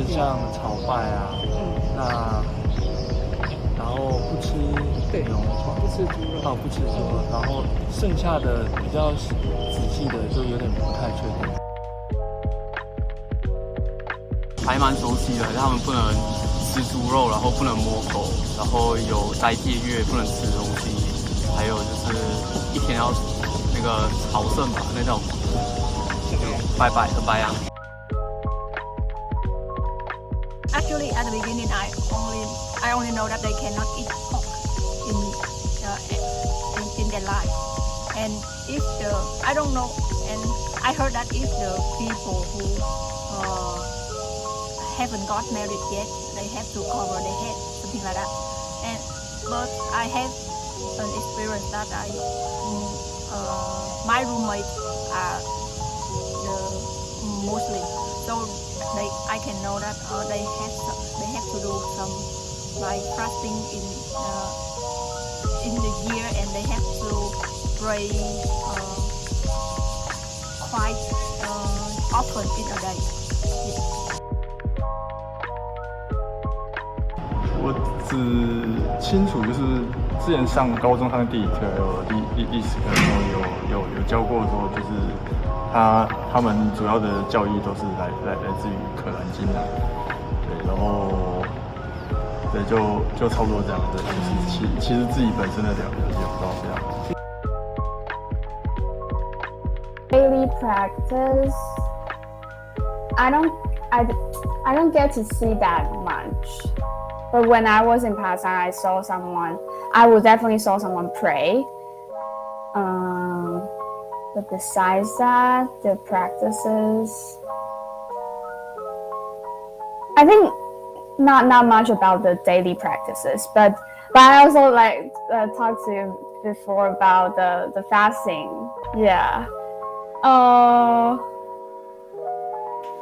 就是像炒饭啊，那然后不吃牛肉，不吃猪肉，不吃猪肉，然后剩下的比较仔细的就有点不太确定。还蛮熟悉的，他们不能吃猪肉，然后不能摸狗，然后有斋戒月不能吃东西，还有就是一天要那个朝圣吧，那种拜拜的拜啊。Actually, at the beginning, I only know that they cannot eat pork in their life, and if I don't know, and I heard that if the people who haven't got married yet, they have to cover their head, something like that. But I have an experience that my roommates are the Muslim, so I can know that they have to do some like fasting in the year, and they have to pray quite often in a day. Yeah. 我只清楚就是之前上高中上地理课有历史课的时候有教过说，就是他们主要的教义都是来自于《可兰经》啊，对，然后对就差不多这样子，就是其实自己本身的了解不到这样。Daily practice, I don't get to see that much. But when I was in Pakistan, I would definitely saw someone pray. But besides that, the practices, I think not much about the daily practices, but I also talked to you before about the fasting. Yeah.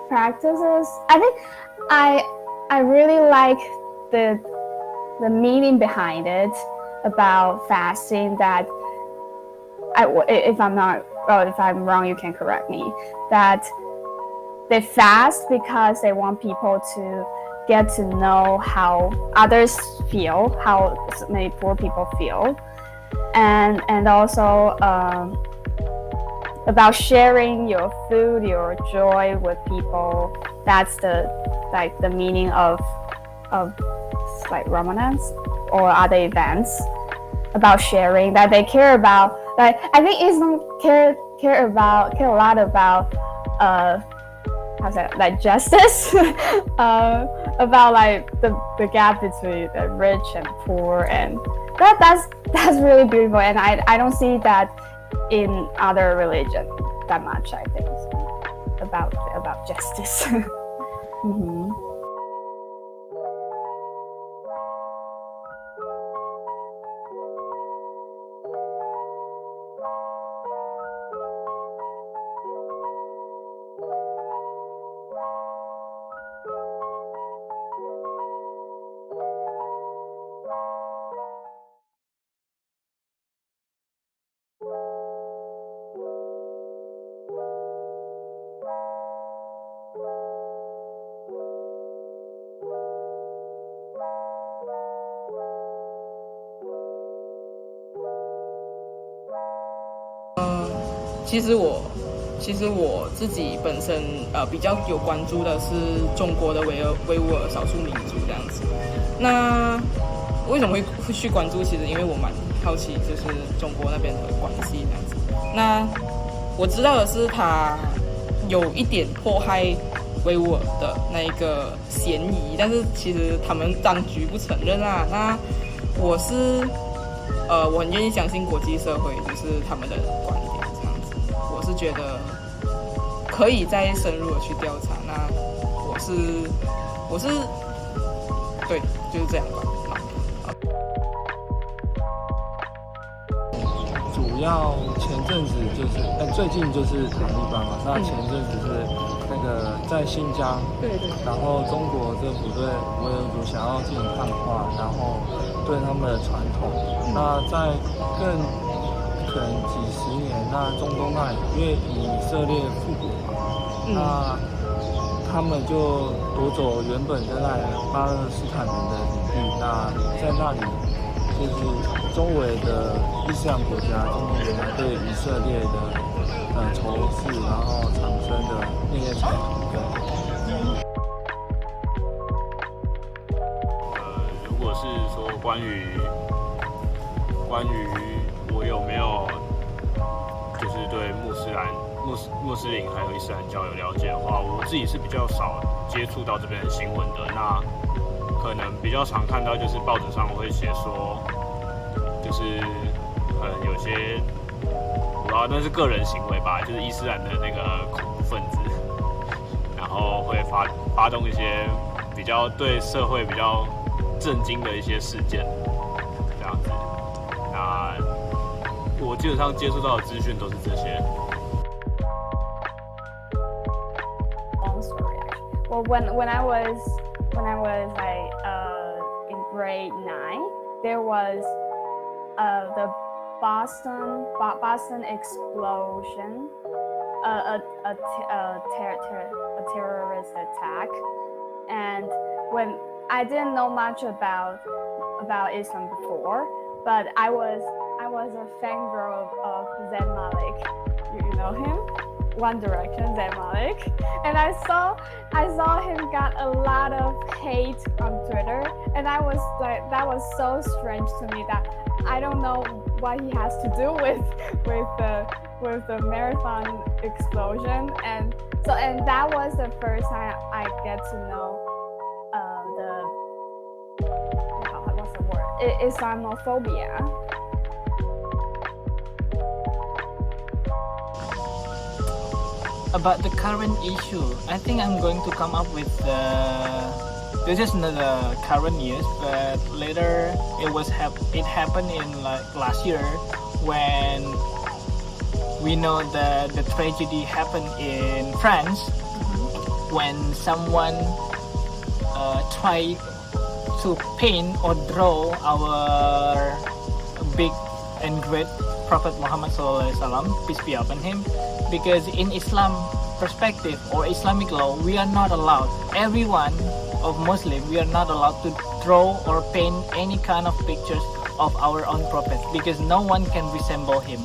Practices, I think I really like the meaning behind it about fasting, that if I'm wrong, you can correct me, that they fast because they want people to get to know how others feel, how many poor people feel, and also about sharing your food, your joy with people. That's the meaning of like Ramadans or other events, about sharing, that they care about. Like, I think Islam care a lot about like justice, about like the gap between the rich and poor, and that's really beautiful, and I don't see that in other religions that much, I think, about justice. Mm-hmm.其实我自己本身比较有关注的是中国的维吾尔少数民族这样子。那为什么会去关注？其实因为我蛮好奇，就是中国那边的关系这样子。那我知道的是，他有一点迫害维吾尔的那一个嫌疑，但是其实他们当局不承认啊。那我很愿意相信国际社会就是他们的观点。我是觉得可以再深入的去调查。那我是对，就是这样吧。主要前阵子就是最近就是塔利班嘛，那前阵子是那个在新疆，对，然后中国政府对维吾尔族想要进行汉化，然后对他们的传统，那在更可能几十年，那中东那里因为以色列复国嘛，那他们就夺走原本在那里巴勒斯坦人的领地，那在那里就是周围的伊斯兰国家、中东国家对以色列的仇视，然后产生的烈焰冲突。如果是说关于我有没有就是对穆斯林还有伊斯兰教有了解的话，我自己是比较少接触到这边的新闻的。那可能比较常看到就是报纸上会写说，就是有些我不知道那是个人行为吧，就是伊斯兰的那个恐怖分子，然后会发动一些比较对社会比较震惊的一些事件，这样子。那我基本上接触到的资讯都是这些。Long story actually. Well, when I was like in grade 9, there was the Boston explosion, a terrorist attack, and when I didn't know much about Islam before, but I was a fangirl of Zayn Malik. You know him? One Direction, Zayn Malik, and I saw him got a lot of hate on Twitter, and I was like, that was so strange to me that I don't know what he has to do with the marathon explosion, and that was the first time I get to know what's the word? Islamophobia. About the current issue, I think I'm going to come up with this is not the current news, but later it happened in like last year when we know that the tragedy happened in France when someone tried to paint or draw our big and great Prophet Muhammad SAW, peace be upon him, because in Islam perspective or Islamic law, we are not allowed, everyone of Muslim, we are not allowed to draw or paint any kind of pictures of our own Prophet because no one can resemble him.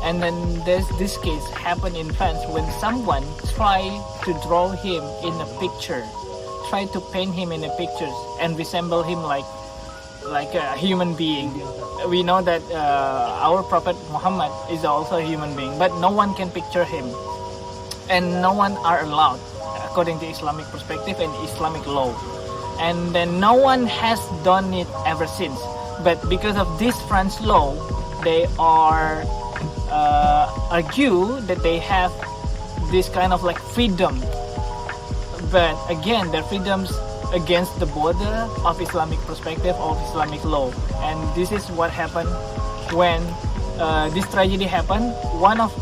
And then there's this case happened in France when someone tried to draw him in a picture, tried to paint him in a picture and resemble him like a human being. We know that our Prophet Muhammad is also a human being, but no one can picture him, and no one are allowed according to Islamic perspective and Islamic law. And then no one has done it ever since. But because of this French law, they are argue that they have this kind of like freedom. But again, their freedoms against the border of Islamic perspective of Islamic law. And this is what happened when this tragedy happened. One of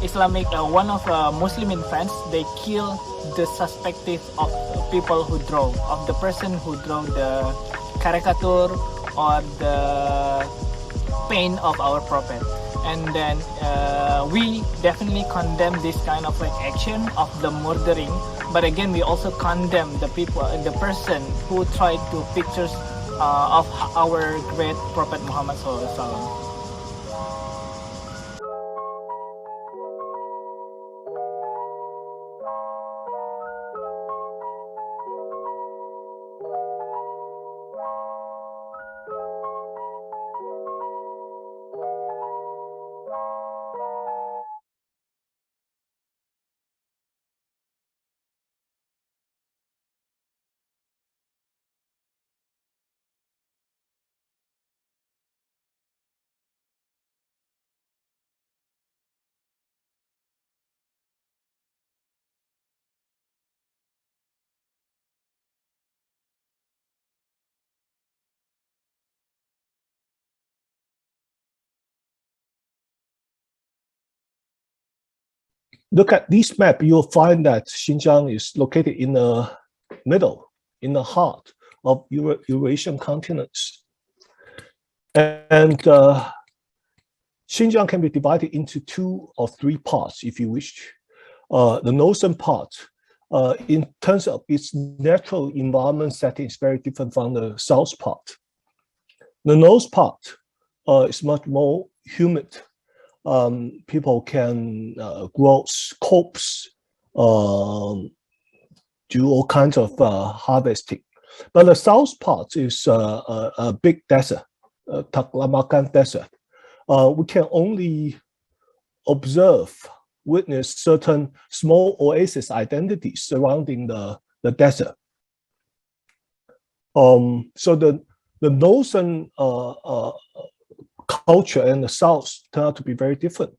Muslim in France, they kill the suspected of people who draw, of the person who draw the caricature or the paint of our prophet. And then we definitely condemn this kind of like action of the murdering. But again, we also condemn the person who tried to pictures of our great Prophet Muhammad SAW. Look at this map, you'll find that Xinjiang is located in the middle, in the heart of Eurasian continents. And Xinjiang can be divided into 2 or 3 parts if you wish. The northern part in terms of its natural environment setting, is very different from the south part. The north part is much more humid. People can grow crops, do all kinds of harvesting. But the south part is a big desert, Taklamakan desert. We can only observe, witness certain small oasis identities surrounding the desert. So the northern culture and the south turn out to be very different.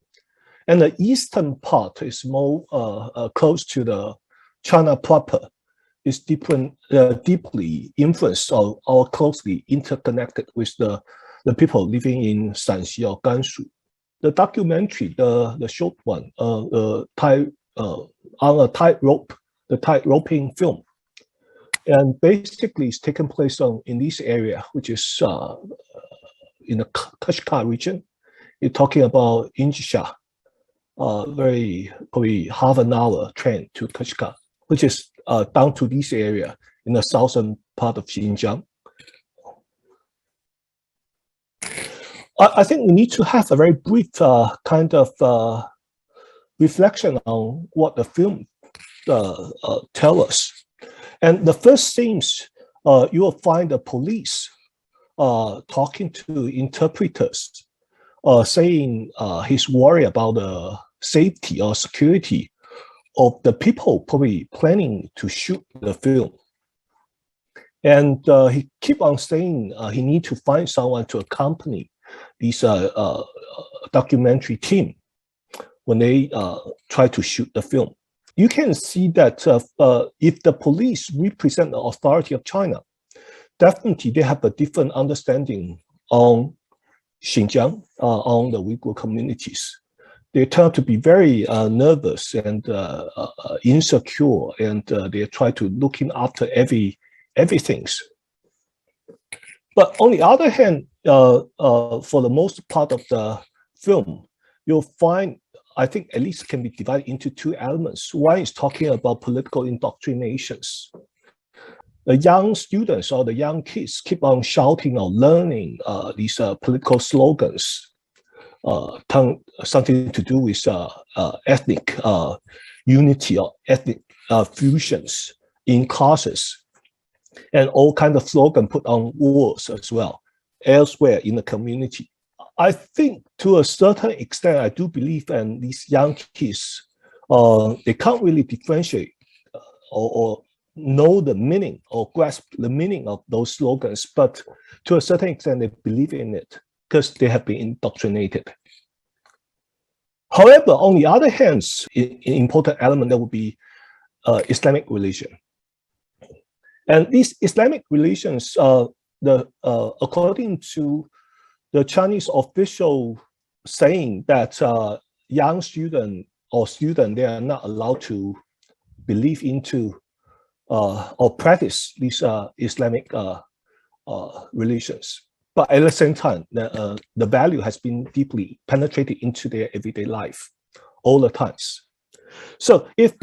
And the eastern part is more close to the China proper, is deeply influenced or closely interconnected with the people living in Shanxi or Gansu. The documentary, the short one, on a tightrope, the tightroping film, and basically it's taken place in this area, which is in the Kashgar region. You're talking about Xinjiang, probably half an hour train to Kashgar, which is down to this area in the southern part of Xinjiang. I think we need to have a very brief kind of reflection on what the film tells us. And the first scenes, you will find the police talking to interpreters, saying he's worried about the safety or security of the people probably planning to shoot the film. And he keep on saying he need to find someone to accompany this documentary team when they try to shoot the film. You can see that if the police represent the authority of China, definitely they have a different understanding on Xinjiang, on the Uyghur communities. They turn out to be very nervous and insecure, and they try to looking after everything. But on the other hand, for the most part of the film, you'll find, I think at least can be divided into two elements. One is talking about political indoctrinations. The young students or the young kids keep on shouting or learning these political slogans, something to do with ethnic unity or ethnic fusions in classes, and all kinds of slogans put on walls as well, elsewhere in the community. I think to a certain extent, I do believe, and these young kids, they can't really differentiate or know the meaning or grasp the meaning of those slogans, but to a certain extent, they believe in it because they have been indoctrinated. However, on the other hand, an important element that would be Islamic religion. And these Islamic religions, according to the Chinese official saying that young student, they are not allowed to believe into or practice these Islamic religions. But at the same time, the value has been deeply penetrated into their everyday life all the times. So if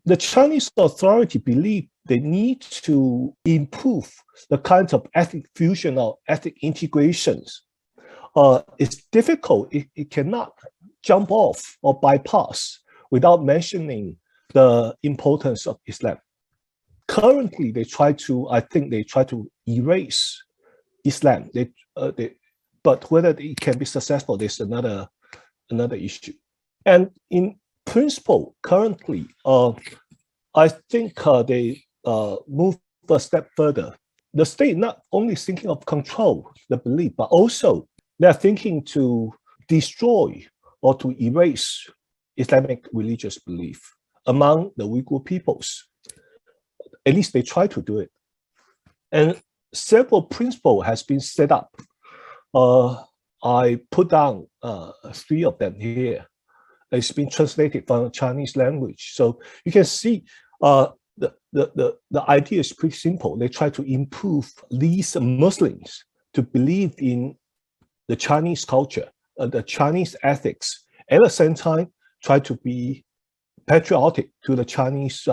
the Chinese authority believe they need to improve the kinds of ethnic fusion or ethnic integrations, it's difficult. It cannot jump off or bypass without mentioning the importance of Islam. Currently, I think they try to erase Islam. But whether it can be successful, there's another issue. And in principle, currently, I think they move a step further. The state not only thinking of control the belief, but also they're thinking to destroy or to erase Islamic religious belief among the Uyghur peoples. At least they try to do it. And several principles has been set up. I put down 3 of them here. It's been translated from Chinese language. So you can see the idea is pretty simple. They try to improve these Muslims to believe in the Chinese culture, the Chinese ethics, at the same time try to be patriotic to the Chinese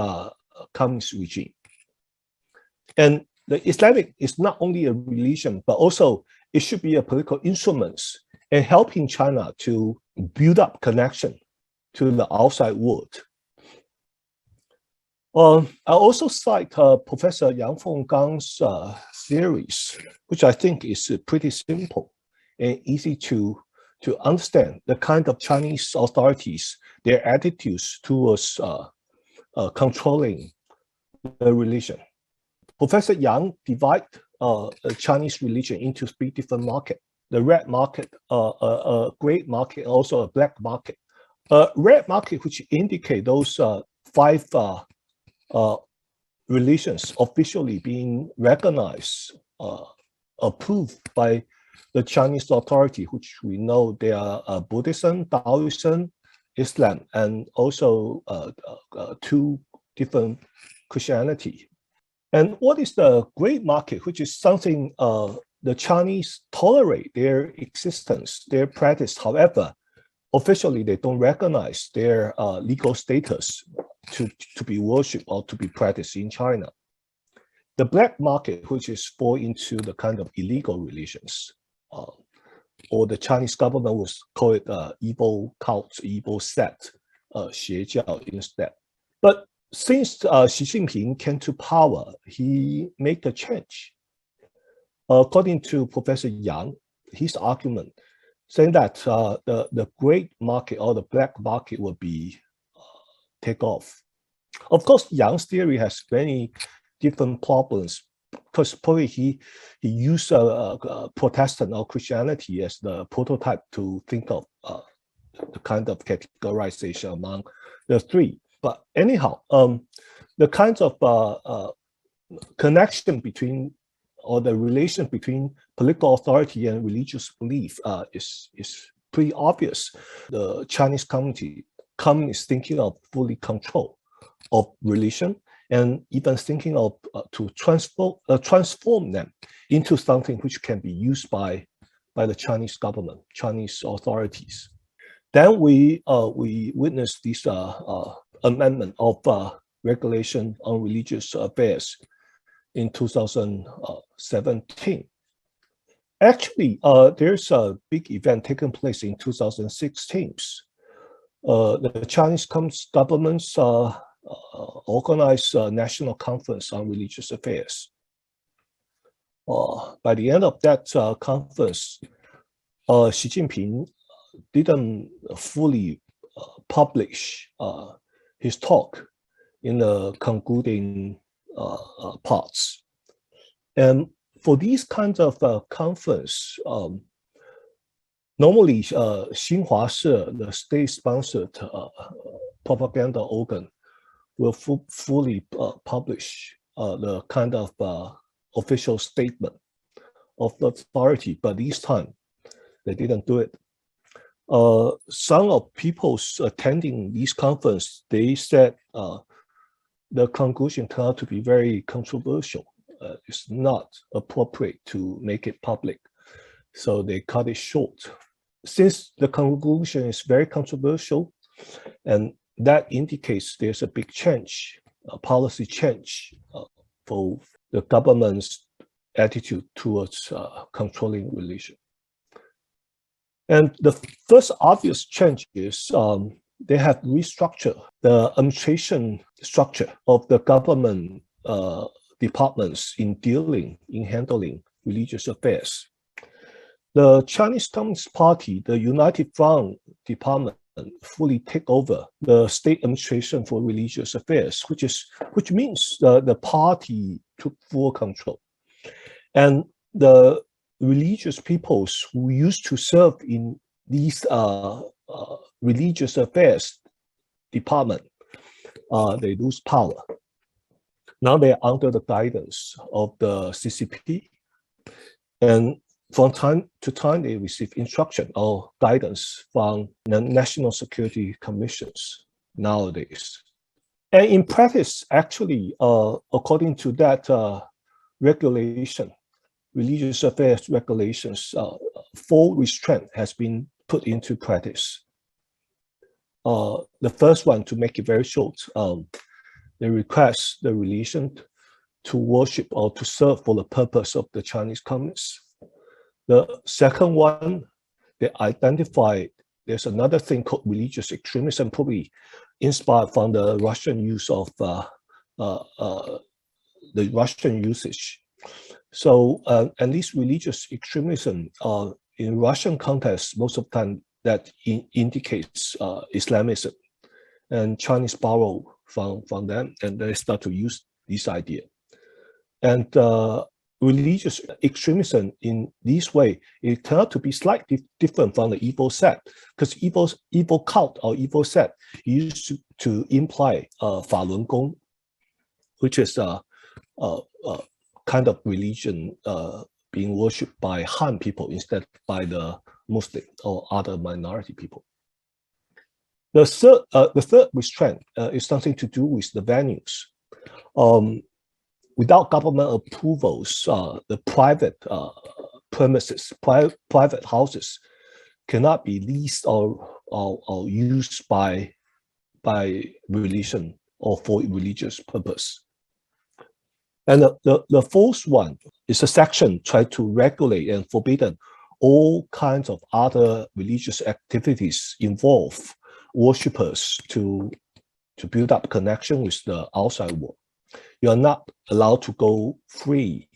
communist regime. And the Islamic is not only a religion, but also it should be a political instrument in helping China to build up connection to the outside world. I also cite Professor Yang Fenggang's theories, which I think is pretty simple and easy to understand the kind of Chinese authorities, their attitudes towards controlling the religion. Professor Yang divided Chinese religion into 3 different markets: the red market, a gray market, also a black market. Red market, which indicate those 5 religions officially being recognized, approved by the Chinese authority, which we know they are Buddhism, Taoism, Islam, and also 2 different Christianity. And what is the gray market, which is something the Chinese tolerate their existence, their practice. However, officially they don't recognize their legal status to be worshipped or to be practiced in China. The black market, which is fall into the kind of illegal religions, or the Chinese government would call it evil cults, evil sect, 邪教 instead. But since Xi Jinping came to power, he made a change. According to Professor Yang, his argument saying that the gray market or the black market will be take off. Of course, Yang's theory has many different problems because probably he used Protestant or Christianity as the prototype to think of the kind of categorization among the 3. But anyhow, the kinds of connection between or the relation between political authority and religious belief is pretty obvious. The Chinese communists thinking of fully control of religion and even thinking of to transform them into something which can be used by the Chinese government, Chinese authorities. Then we witnessed this amendment of regulation on religious affairs in 2017. Actually, there's a big event taking place in 2016. The Chinese Communist governments organized a national conference on religious affairs. By the end of that conference, Xi Jinping didn't fully publish his talk in the concluding parts. And for these kinds of conference, normally Xinhua Shi, the state-sponsored propaganda organ, will fully publish the kind of official statement of the authority, but this time they didn't do it. Some of people attending these conference, they said the conclusion turned out to be very controversial. It's not appropriate to make it public, so they cut it short. Since the conclusion is very controversial, and that indicates there's a big change, a policy change for the government's attitude towards controlling religion. And the first obvious change is they have restructured the administration structure of the government departments in handling religious affairs. The Chinese Communist Party, the United Front Department, fully take over the state administration for religious affairs, which means the party took full control. And the religious peoples who used to serve in these religious affairs department, they lose power. Now they're under the guidance of the CCP, and from time to time they receive instruction or guidance from the National Security Commissions nowadays. And in practice, actually, according to that regulation, religious affairs regulations, full restraint has been put into practice. The first one, to make it very short, they request the religion to worship or to serve for the purpose of the Chinese communists. The second one, they identify there's another thing called religious extremism, probably inspired from the Russian use of the Russian usage. So, and this religious extremism in Russian context, most of the time that indicates Islamism, and Chinese borrow from them, and they start to use this idea. And religious extremism in this way, it turned out to be slightly different from the evil sect, because evil cult or evil sect used to imply 法轮功, which is a kind of religion being worshipped by Han people instead by the Muslim or other minority people. The third restraint is something to do with the venues. Without government approvals, the private premises, private houses cannot be leased or used by religion or for religious purpose. And the fourth one is a section trying to regulate and forbidden all kinds of other religious activities involve worshippers to build up connection with the outside world. You are not allowed to go free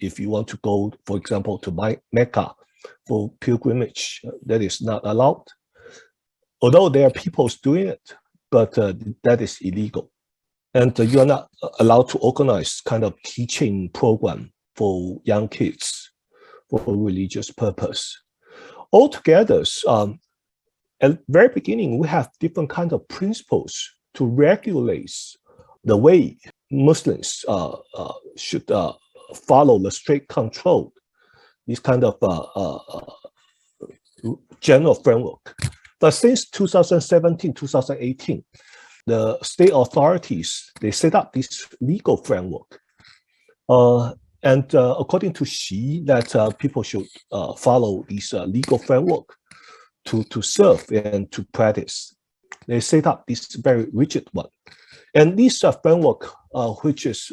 if you want to go, for example, to Mecca for pilgrimage. That is not allowed. Although there are people doing it, but that is illegal. And you are not allowed to organize kind of teaching program for young kids for religious purpose. Altogether, at the very beginning, we have different kinds of principles to regulate the way Muslims should follow the strict control, this kind of general framework. But since 2017, 2018, the state authorities, they set up this legal framework. And according to Xi, that people should follow this legal framework to serve and to practice. They set up this very rigid one. And this framework, which is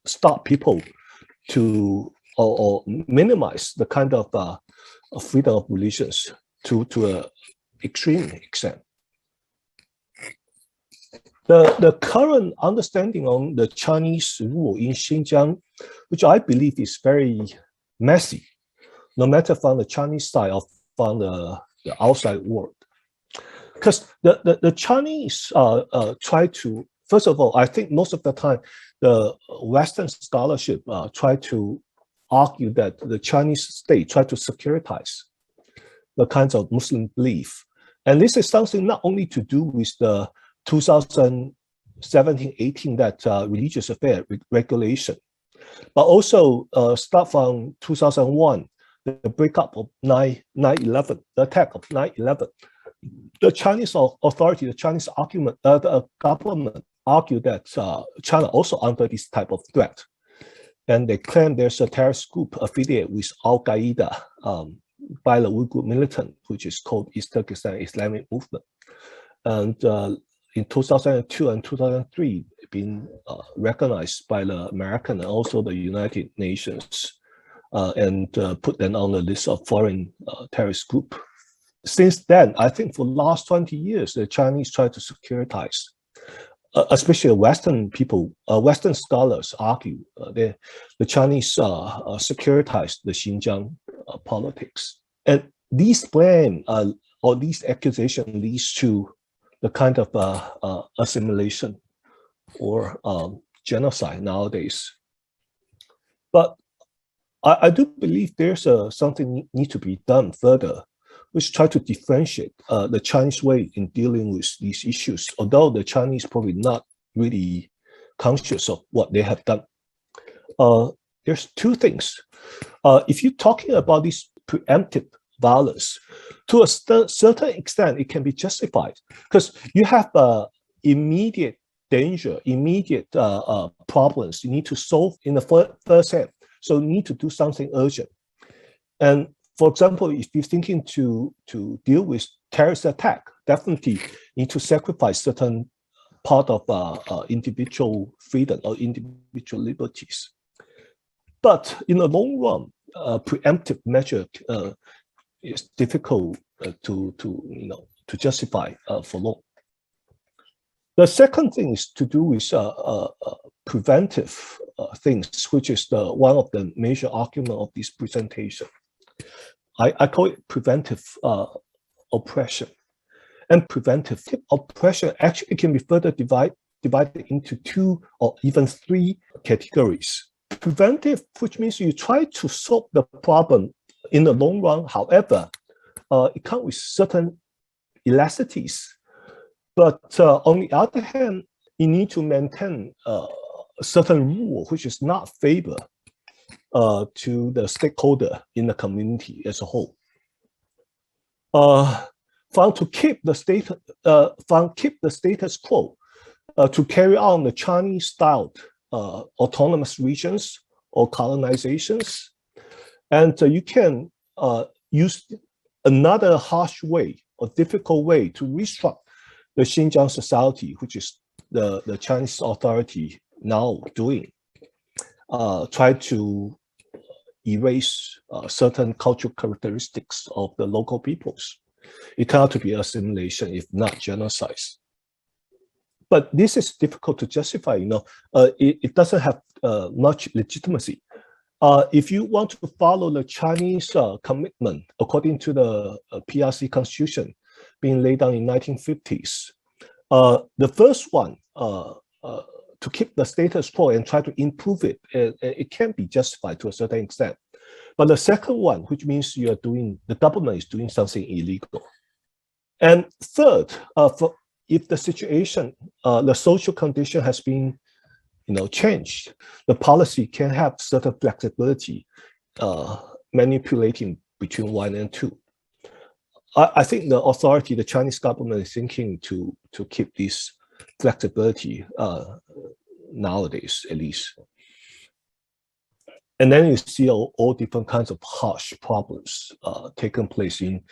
stop people to or minimize the kind of freedom of religions to an extreme extent. The current understanding on the Chinese rule in Xinjiang, which I believe is very messy, no matter from the Chinese side or from the outside world. Because the Chinese try to, first of all, I think most of the time, the Western scholarship try to argue that the Chinese state try to securitize the kinds of Muslim belief. And this is something not only to do with the 2017-18 that religious affair regulation, but also start from 2001, the breakup of 9/11, the attack of 9/11. The Chinese authority, the Chinese the government argued that China also under this type of threat. And they claim there's a terrorist group affiliated with Al-Qaeda by the Uyghur militant, which is called East Turkestan Islamic Movement. And in 2002 and 2003, been recognized by the American and also the United Nations and put them on the list of foreign terrorist group. Since then, I think for the last 20 years, the Chinese try to securitize, especially Western people, Western scholars argue the Chinese securitized the Xinjiang politics. And these blame or these accusations leads to the kind of assimilation or genocide nowadays. But I do believe there's something need to be done further, which try to differentiate the Chinese way in dealing with these issues, although the Chinese probably not really conscious of what they have done. There's two things. If you're talking about this preemptive violence, to a certain extent, it can be justified because you have immediate danger, immediate problems you need to solve in the first hand. So you need to do something urgent. And for example, if you're thinking to deal with terrorist attack, definitely need to sacrifice certain part of individual freedom or individual liberties. But in the long run, preemptive measure is difficult to justify for long. The second thing is to do with preventive things, which is one of the major arguments of this presentation. I call it preventive oppression. And preventive oppression actually can be further divided into 2 or even 3 categories. Preventive, which means you try to solve the problem in the long run. However, it comes with certain elasticities. But on the other hand, you need to maintain a certain rule which is not favor to the stakeholder in the community as a whole. From keep the status quo to carry on the Chinese-style autonomous regions or colonizations, and you can use another harsh way or difficult way to restructure the Xinjiang society, which is the Chinese authority now doing, try to erase certain cultural characteristics of the local peoples. It cannot be assimilation, if not genocide. But this is difficult to justify. It doesn't have much legitimacy. If you want to follow the Chinese commitment according to the PRC constitution being laid down in 1950s, the first one to keep the status quo and try to improve it, it can be justified to a certain extent. But the second one, which means the government is doing something illegal. And third, if the situation, the social condition has been, changed, the policy can have certain flexibility, manipulating between 1 and 2. I think the authority, the Chinese government, is thinking to keep this flexibility nowadays, at least. And then you see all different kinds of harsh problems taking place in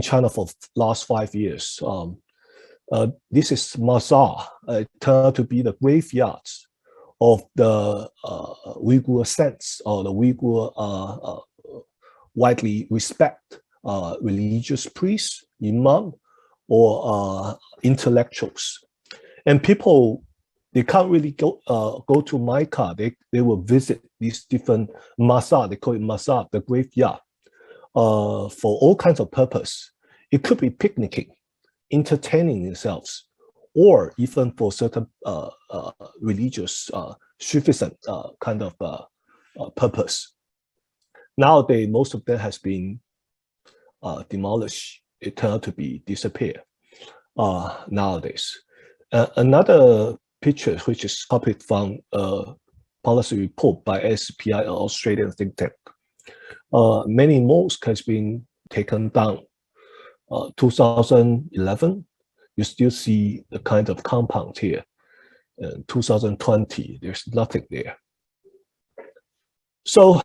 China for the last 5 years. This is Mazar. It turned out to be the graveyards of the Uyghur saints or the Uyghur widely respected religious priests, imam, or intellectuals. And people, they can't really go to Mecca. They will visit these different mazar. They call it mazar, the graveyard, for all kinds of purpose. It could be picnicking, entertaining themselves, or even for certain religious Sufism kind of purpose. Nowadays, most of them has been demolished. It turned out to be disappear nowadays. Another picture, which is copied from a policy report by SPI, an Australian think tank. Many mosques has been taken down. 2011, you still see the kind of compound here. 2020, there's nothing there. So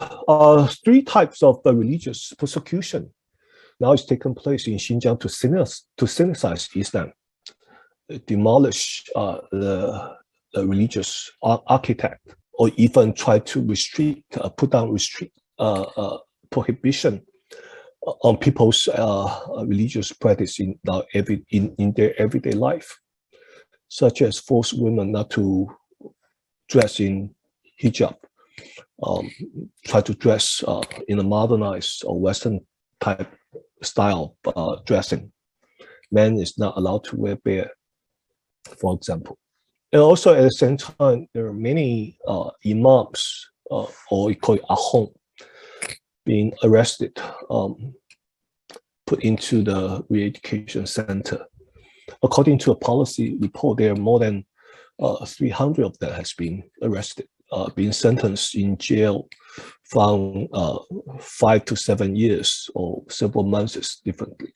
3 types of religious persecution now is taking place in Xinjiang to Sinicize Islam, demolish the religious architect, or even try to restrict, put down prohibition on people's religious practice in their everyday life, such as force women not to dress in hijab, try to dress in a modernized or Western type style dressing. Men is not allowed to wear bare, for example. And also at the same time, there are many imams, or we call it ahong, being arrested, put into the re-education center. According to a policy report, there are more than 300 of them has been arrested, being sentenced in jail from 5 to 7 years or several months differently.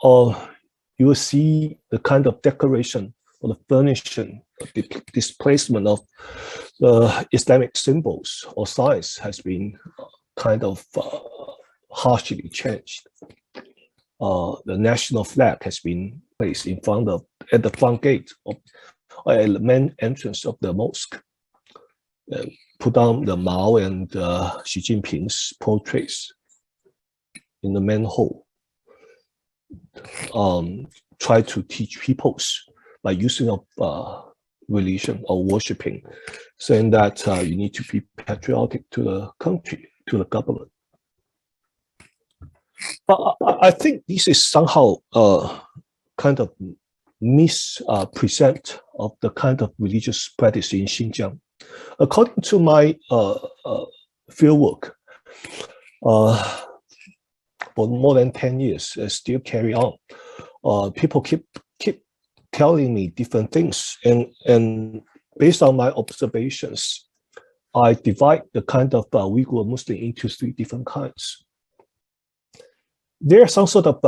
You will see the kind of decoration or the furnishing, the displacement of the Islamic symbols or signs has been kind of harshly changed. the national flag has been placed at the front gate at the main entrance of the mosque. Put down the Mao and Xi Jinping's portraits in the main hall. Try to teach peoples by using of religion or worshipping, saying that you need to be patriotic to the country, to the government. But I think this is somehow kind of mispresent of the kind of religious practice in Xinjiang. According to my fieldwork, for more than 10 years, still carry on. People keep telling me different things, and based on my observations, I divide the kind of Uyghur Muslim into 3 different kinds. There's some sort of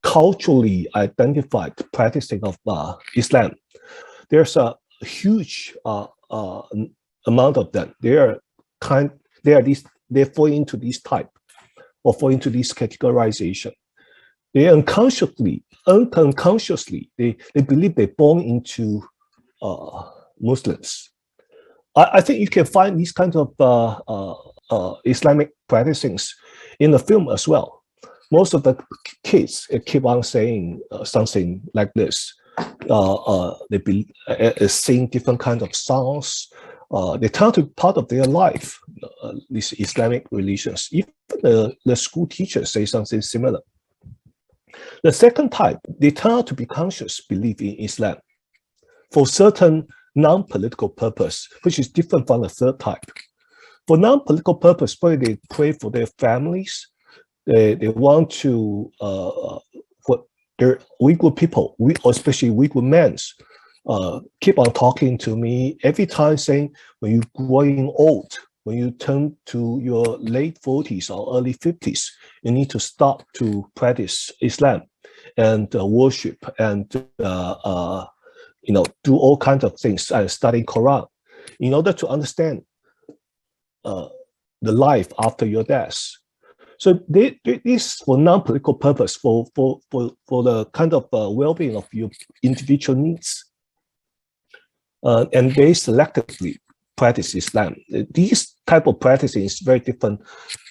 culturally identified practicing of Islam. There's a huge amount of them. They fall into this type or fall into this categorization. They unconsciously, they believe they're born into Muslims. I think you can find these kinds of Islamic practicings in the film as well. Most of the kids keep on saying something like this. They sing different kinds of songs. They turn to part of their life, these Islamic religions. Even the school teachers say something similar. The second type, they turn out to be conscious belief in Islam for certain non-political purpose, which is different from the third type. For non-political purpose, probably they pray for their families. They want to, for their Uyghur people, especially Uyghur men, keep on talking to me every time saying, when you're growing old, when you turn to your late 40s or early 50s, you need to start to practice Islam and worship and do all kinds of things and study Quran in order to understand the life after your death. So this for non-political purpose, for the kind of well-being of your individual needs, and they selectively practice Islam. These type of practicing is very different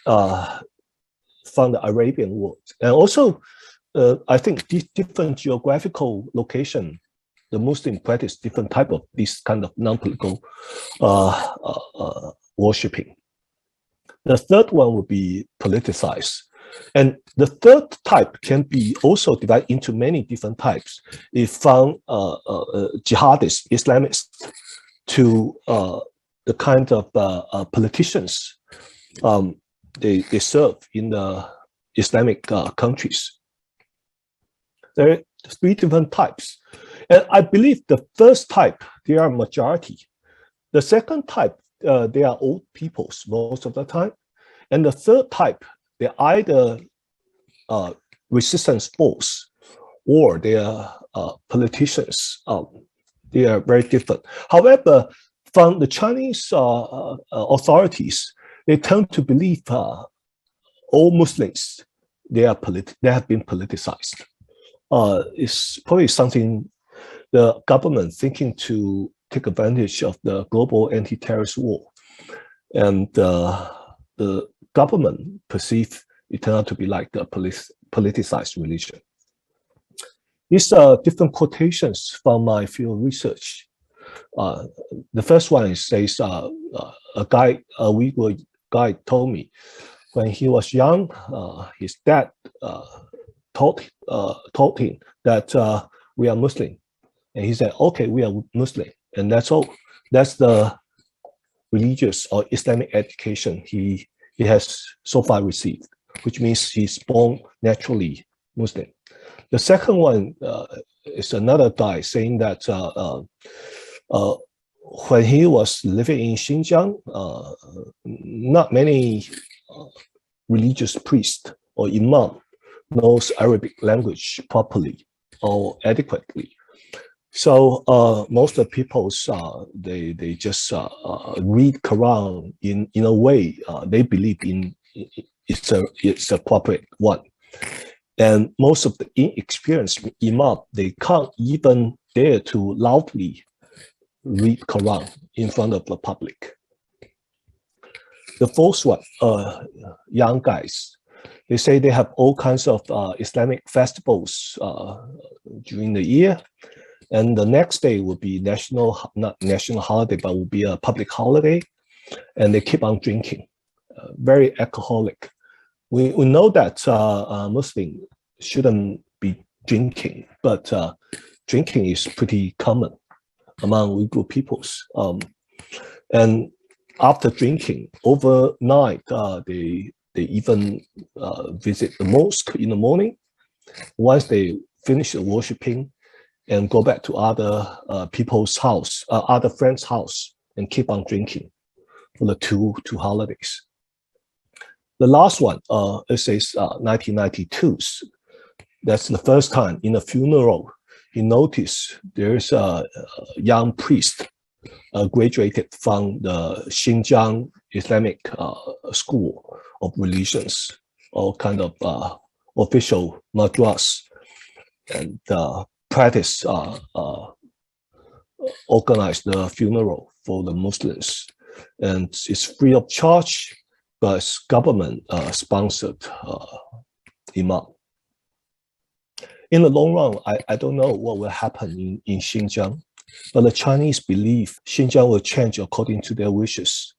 from the Arabian world, and also I think these different geographical location, the Muslim practice different type of this kind of non-political worshipping. The third one would be politicized. And the third type can be also divided into many different types. It from jihadists, Islamists, to the kind of politicians they serve in the Islamic countries. There are 3 different types. And I believe the first type, they are majority. The second type, they are old peoples most of the time. And the third type, they're either resistance force or they are politicians. They are very different. However, from the Chinese authorities, they tend to believe all Muslims, they have been politicized. It's probably something the government thinking to take advantage of the global anti-terrorist war. And the government perceive it turned out to be like a politicized religion. These are different quotations from my field research. The first one says, a Uyghur guy told me when he was young, his dad taught him that we are Muslim. And he said, okay, we are Muslim. And that's all. That's the religious or Islamic education he has so far received, which means he's born naturally Muslim. The second one is another guy saying that when he was living in Xinjiang, not many religious priests or imam knows Arabic language properly or adequately. So most of the people, they just read Quran in a way they believe in it's appropriate one. And most of the inexperienced imam, they can't even dare to loudly read Quran in front of the public. The fourth one, young guys, they say they have all kinds of Islamic festivals during the year. And the next day will be not national holiday, but will be a public holiday. And they keep on drinking, very alcoholic. We know that Muslims shouldn't be drinking, but drinking is pretty common among Uyghur peoples. And after drinking, overnight, they even visit the mosque in the morning. Once they finish the worshiping, and go back to other people's house, other friends' house, and keep on drinking for the two holidays. The last one, it says 1992. That's the first time in a funeral he noticed there's a young priest graduated from the Xinjiang Islamic School of Religions, all kind of official madras, and practice organize the funeral for the Muslims, and it's free of charge, but it's government sponsored imam. In the long run, I don't know what will happen in Xinjiang, but the Chinese believe Xinjiang will change according to their wishes.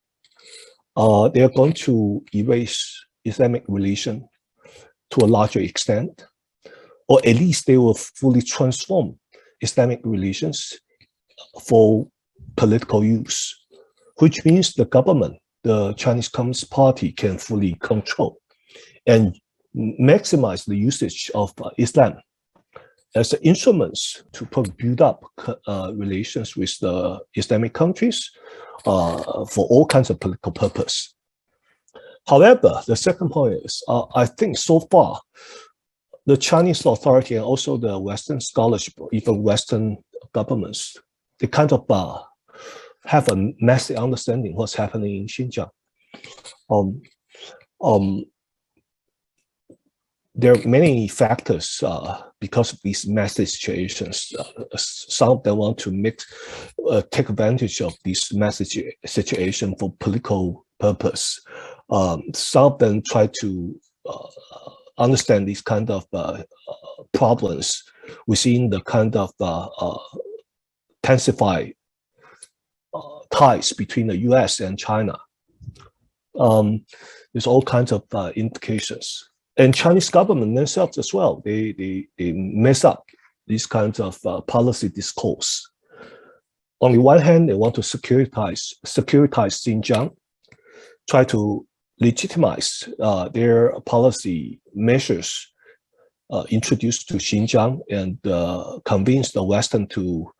They are going to erase Islamic religion to a larger extent, or at least they will fully transform Islamic religions for political use, which means the government, the Chinese Communist Party, can fully control and maximize the usage of Islam as instruments to build up relations with the Islamic countries for all kinds of political purpose. However, the second point is, I think so far, the Chinese authority and also the Western scholarship, even Western governments, they kind of have a massive understanding what's happening in Xinjiang. There are many factors because of these massive situations. Some of them want to take advantage of this massive situation for political purpose. Some of them try to understand these kind of problems within the kind of intensified ties between the US and China. There's all kinds of implications. And Chinese government themselves as well, they mess up these kinds of policy discourse. On the one hand, they want to securitize Xinjiang, try to legitimize their policy measures introduced to Xinjiang, and convince the Western to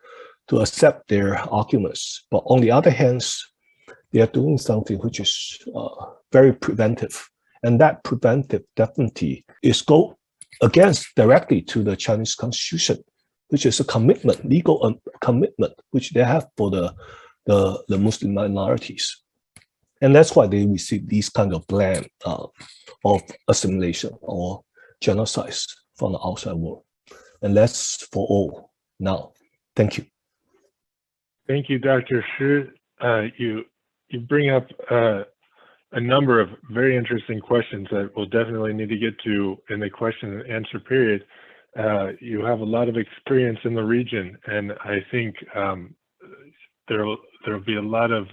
accept their arguments. But on the other hand, they are doing something which is very preventive. And that preventive definitely is go against directly to the Chinese constitution, which is a commitment, legal commitment, which they have for the Muslim minorities. And that's why they receive these kind of blame of assimilation or genocide from the outside world. And that's for all now. Thank you. Thank you, Dr. Shi. You bring up a number of very interesting questions that we'll definitely need to get to in the question and answer period. You have a lot of experience in the region, and I think there'll be a lot of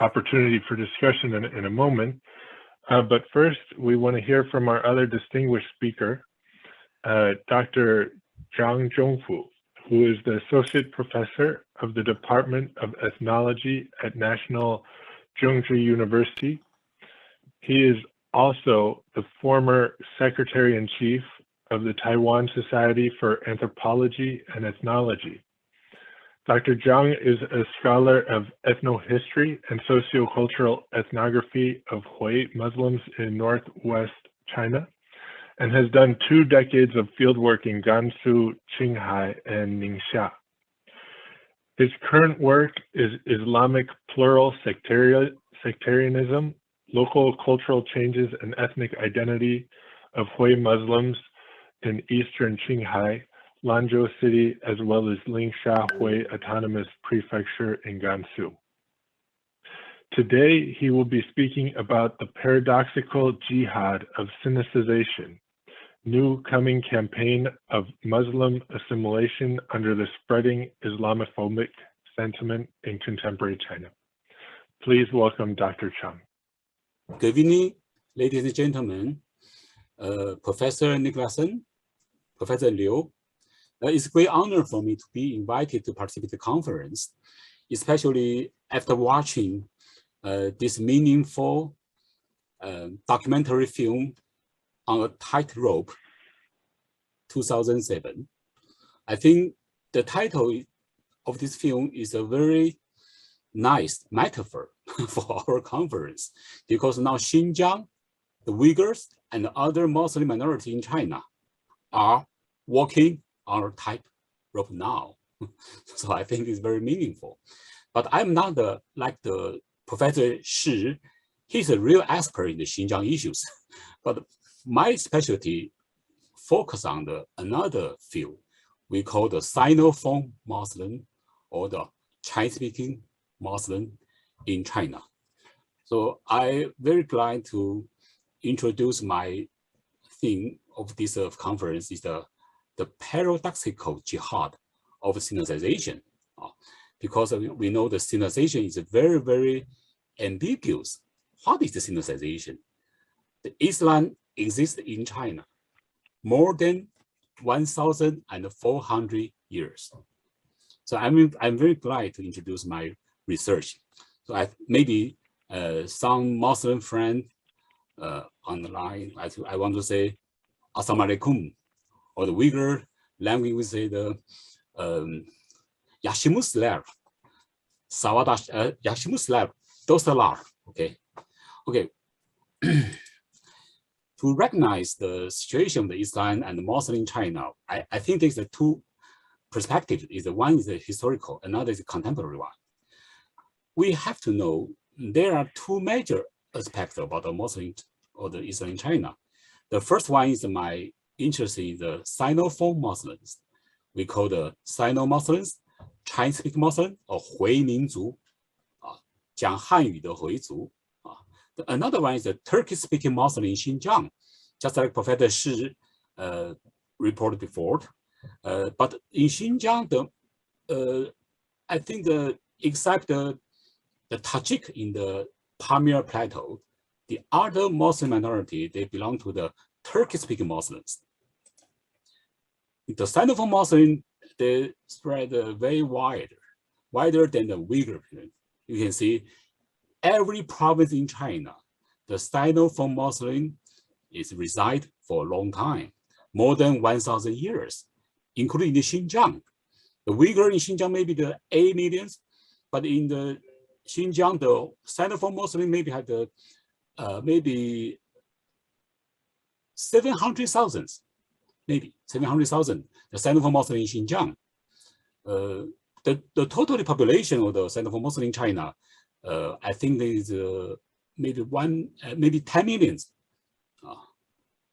opportunity for discussion in a moment. But first, we want to hear from our other distinguished speaker, Dr. Zhang Zhongfu, who is the Associate Professor of the Department of Ethnology at National Zhongzhi University. He is also the former Secretary-in-Chief of the Taiwan Society for Anthropology and Ethnology. Dr. Zhang is a scholar of ethnohistory and socio-cultural ethnography of Hui Muslims in Northwest China, and has done 2 decades of fieldwork in Gansu, Qinghai, and Ningxia. His current work is Islamic plural sectarianism, local cultural changes and ethnic identity of Hui Muslims in eastern Qinghai, Lanzhou City, as well as Lingsha-Hui Autonomous Prefecture in Gansu. Today, he will be speaking about the paradoxical jihad of Sinicization, new coming campaign of Muslim assimilation under the spreading Islamophobic sentiment in contemporary China. Please welcome Dr. Chang. Good evening, ladies and gentlemen. Professor Nicholson, Professor Liu. It's a great honor for me to be invited to participate in the conference, especially after watching this meaningful documentary film on a tightrope, 2007. I think the title of this film is a very nice metaphor for our conference, because now Xinjiang, the Uyghurs, and other Muslim minority in China are walking on a tightrope now. So I think it's very meaningful. But I'm not like the Professor Shi. He's a real expert in the Xinjiang issues. But my specialty focus on another field we call the Sinophone Muslim, or the Chinese-speaking Muslim in China. So I'm very glad to introduce my theme of this conference is the paradoxical jihad of Sinicization, because we know the Sinicization is very, very ambiguous. What is the Sinicization? The Islam exists in China more than 1,400 years. So I'm very glad to introduce my research. So maybe some Muslim friend on the line, I want to say Assalamu alaikum, or the Uyghur language we say the Yashimuslar, Sawadash, Yashimuslar, Dosalar. Okay. To recognize the situation of the Islam and the Muslim in China, I think there's two perspectives. One is the historical, another is the contemporary one. We have to know there are two major aspects about the Muslim or the Islam in China. The first one is my interest in the Sinophone Muslims. We call the Sino-Muslims, Chinese-speaking Muslim, or Hui Minzu, 讲汉语的回族. Another one is the Turkish-speaking Muslim in Xinjiang, just like Professor Shi reported before. But in Xinjiang, I think except the Tajik in the Pamir Plateau, the other Muslim minority, they belong to the Turkish-speaking Muslims. The Sinophone Muslim, they spread very wider than the Uyghur. You can see every province in China, the Sinophone Muslim is reside for a long time, more than 1,000 years, including the Xinjiang. The Uyghur in Xinjiang maybe the 8 millions, but in the Xinjiang, the Sinophone Muslim maybe had maybe 700,000, maybe 700,000. The Sinophone Muslim in Xinjiang. The total population of the Sinophone Muslim in China, I think there is maybe 10 millions.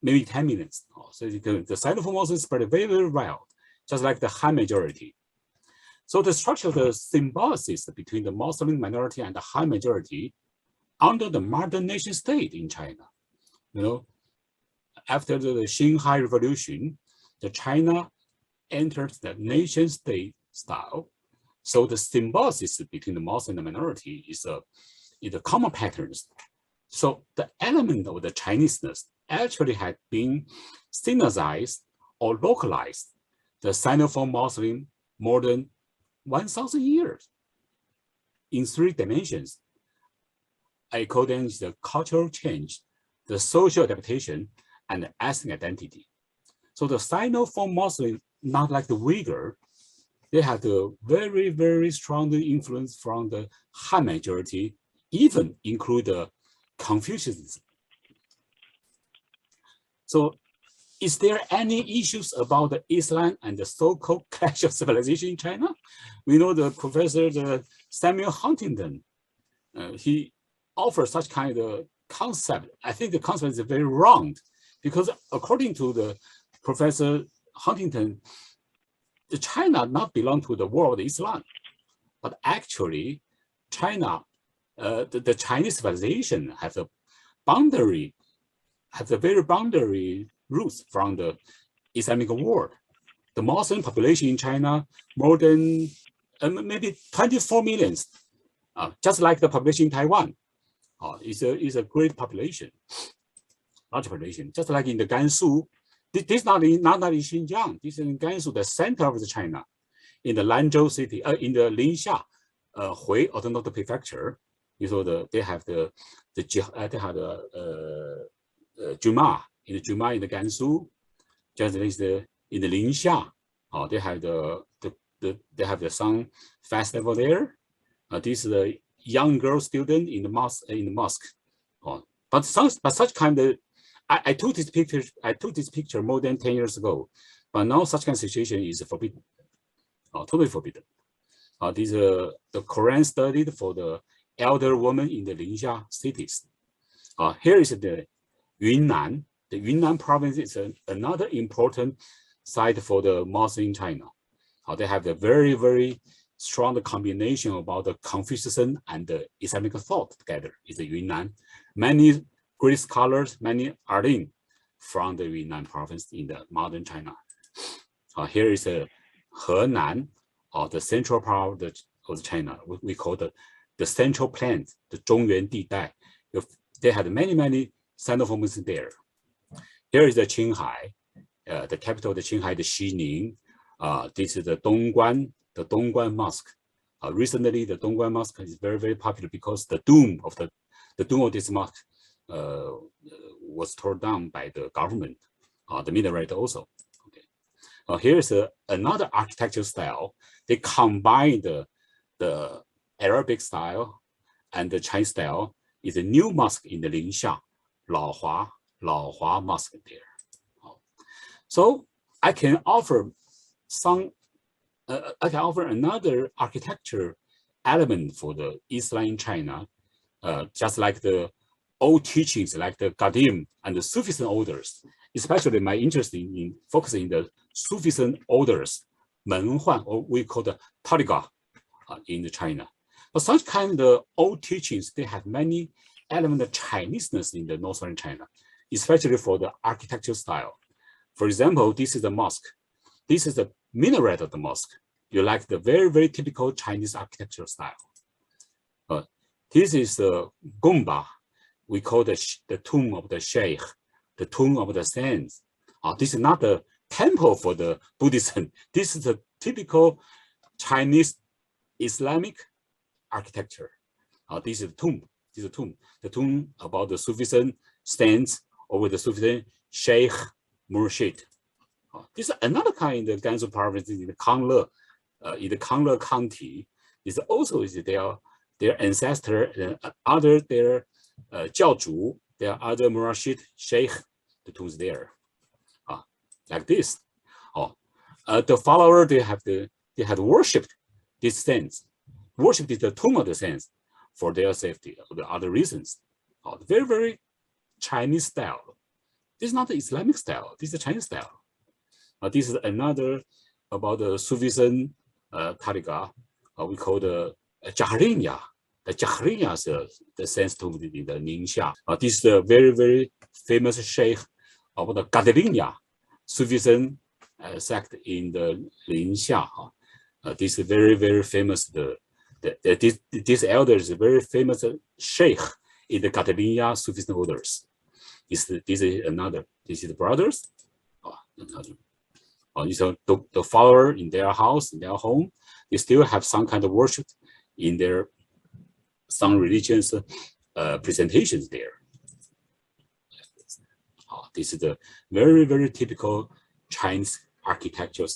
Maybe 10 millions. So the Sinophone Muslim spread very, very well, just like the Han majority. So the structure of the symbiosis between the Muslim minority and the Han majority under the modern nation state in China. After the Xinhai Revolution, the China entered the nation state style. So the symbiosis between the Muslim and the minority is a common patterns. So the element of the Chineseness actually had been Sinicized or localized the Sinophone Muslim more than 1,000 years in 3 dimensions. I call them the cultural change, the social adaptation, and the ethnic identity. So the Sinophone Muslim, not like the Uyghur, they had a very, very strong influence from the Han majority, even include the Confucianism. So is there any issues about the Islam and the so-called clash of civilization in China? We know the professor, Samuel Huntington, he offers such kind of concept. I think the concept is very wrong, because according to the Professor Huntington, China not belong to the world of Islam, but actually China, the Chinese civilization has a boundary, has a very boundary roots from the Islamic world. The Muslim population in China, more than maybe 24 million, just like the population in Taiwan. Is a great population, large population. Just like in the Gansu, this is not in Xinjiang. This is in Gansu, the center of the China, in the Lanzhou city, in the Ningxia, Hui Autonomous Prefecture. You know they have the Juma in the Gansu. Just like in the Ningxia, they have the Sun festival there. This is the young girl student in the mosque. But such kind of, I took this picture more than 10 years ago, but now such kind of situation is forbidden, totally forbidden. This is the Quran studied for the elder woman in the Ningxia cities. Here is the Yunnan. The Yunnan province is another important site for the Muslim in China. They have a very, very strong combination about the Confucianism and the Islamic thought together. Is the Yunnan. Many great scholars, many are in from the Yunnan province in the modern China. Here is a Henan, the central part of China. We call the central plains, the Zhongyuan Didai. They had many Sinophonies there. Here is the Qinghai, the capital of the Qinghai, the Xining. This is the Dongguan Mosque. Recently, the Dongguan Mosque is very, very popular because the dome of this mosque was torn down by the government, the minaret also. Okay. Here's another architectural style. They combine the Arabic style and the Chinese style. Is a new mosque in the Ningxia, Laohua Mosque there. So I can offer another architecture element for the Islam in China, just like the old teachings, like the Qadim and the Sufism orders. Especially my interest in focusing the Sufism orders, Menhuan, or we call the Tariqa in China. But such kind of old teachings, they have many elements of Chineseness in the northern China, especially for the architectural style. For example, this is the mosque. This is the minaret of the mosque. You like the very, very typical Chinese architectural style. This is the gomba. We call the tomb of the sheikh, the tomb of the saints. This is not the temple for the Buddhism. This is the typical Chinese Islamic architecture. This is the tomb. This is the tomb. The tomb about the Sufism stands over the Sufism Sheikh Murshid. This is another kind of Gansu province in the Kangle County. Is also their ancestor and other their Jiaozhu, their other Murshid Sheikh, the tombs there, like this. The follower they had worshipped these saints. Worship is the tomb of the saints for their safety or the other reasons. Very, very Chinese style. This is not the Islamic style. This is the Chinese style. This is another about the Sufism Tariqa. We call the Jahriya. The Jahriya is the saints tomb in the Ningxia. This is the very, very famous sheikh of the Qadiriya Sufism sect in the Ningxia. This is very, very famous. This elder is a very famous sheikh in the Qadiriya Sufism orders. This is another. This is the brothers. Another. So the follower in their house, in their home, they still have some kind of worship in their some religious presentations there. This is the very, very typical Chinese architectural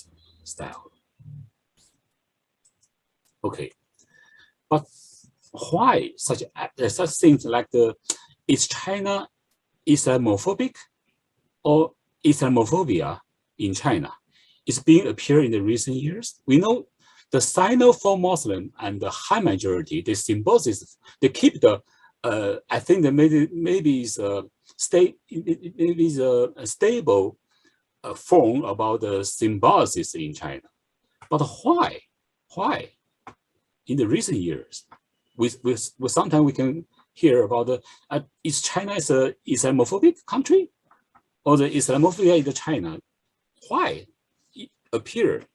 style. Okay. But why such things like is China Islamophobic or Islamophobia in China? It's being appeared in the recent years. We know the Sinophone Muslim and the high majority, the symbiosis, they keep the I think that maybe is a stable form about the symbiosis in China. But why? Why? In the recent years, sometimes we can hear about is China an Islamophobic country? Or the Islamophobia in China? Why it appeared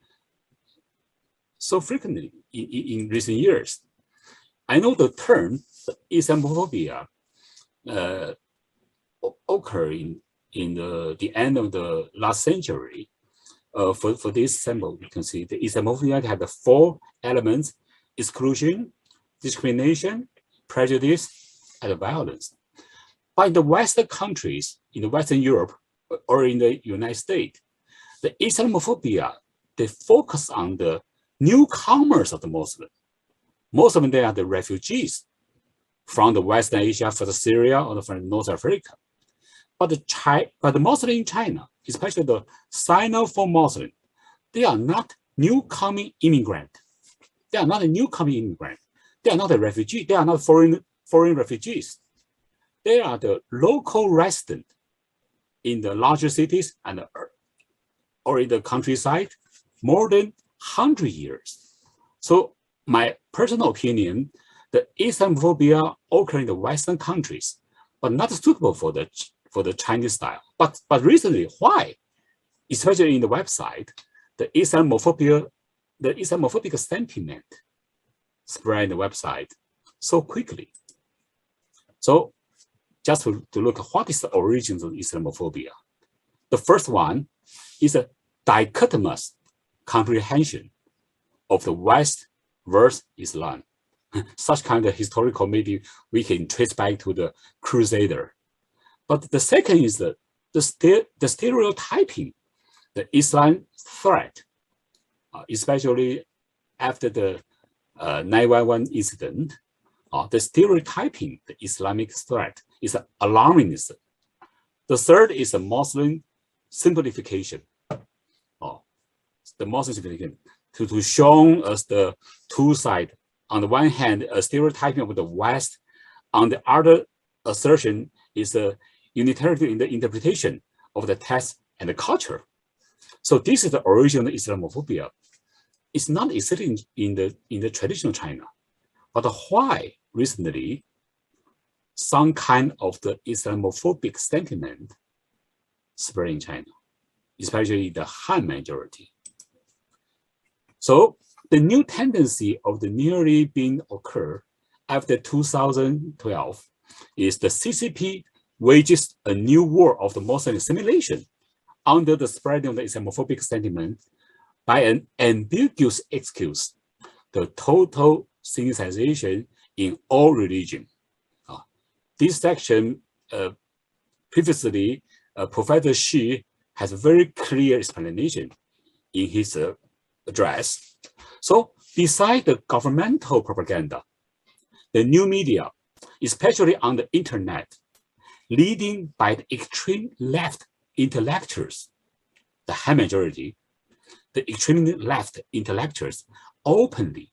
so frequently in recent years? I know the term Islamophobia occurred in the end of the last century. For this sample, you can see the Islamophobia had the 4 elements: exclusion, discrimination, prejudice, and violence. But in the Western countries, in the Western Europe, or in the United States, the Islamophobia, they focus on the newcomers of the Muslim. Most of them, they are the refugees from the Western Asia, from Syria, or from North Africa. But the Muslim in China, especially the Sinophone Muslim, they are not newcoming immigrant. They are not a newcoming immigrant. They are not a refugee. They are not foreign refugees. They are the local resident in the larger cities and or in the countryside more than 100 years. So my personal opinion, the Islamophobia occurs in the Western countries, but not suitable for the Chinese style. But recently, why? Especially in the website, the Islamophobic sentiment spread in the website so quickly. So just to look at what is the origins of Islamophobia. The first one is a dichotomous comprehension of the West versus Islam. Such kind of historical, maybe we can trace back to the Crusader. But the second is the stereotyping, the Islam threat, especially after the 9/11 incident. The stereotyping, the Islamic threat, is alarming. The third is the Muslim simplification. The Muslim simplification to show us the two sides. On the one hand, a stereotyping of the West. On the other, assertion is a unitarity in the interpretation of the text and the culture. So this is the origin of Islamophobia. It's not existing in the traditional China, but why recently some kind of the Islamophobic sentiment spread in China, especially the Han majority. So the new tendency of the nearly being occur after 2012 is the CCP wages a new war of the Muslim assimilation under the spreading of the Islamophobic sentiment by an ambiguous excuse, the total Sinicization in all religion. This section previously, Professor Xi has a very clear explanation in his address. So beside the governmental propaganda, the new media, especially on the internet, leading by the extreme left intellectuals, the high majority, the extremely left intellectuals openly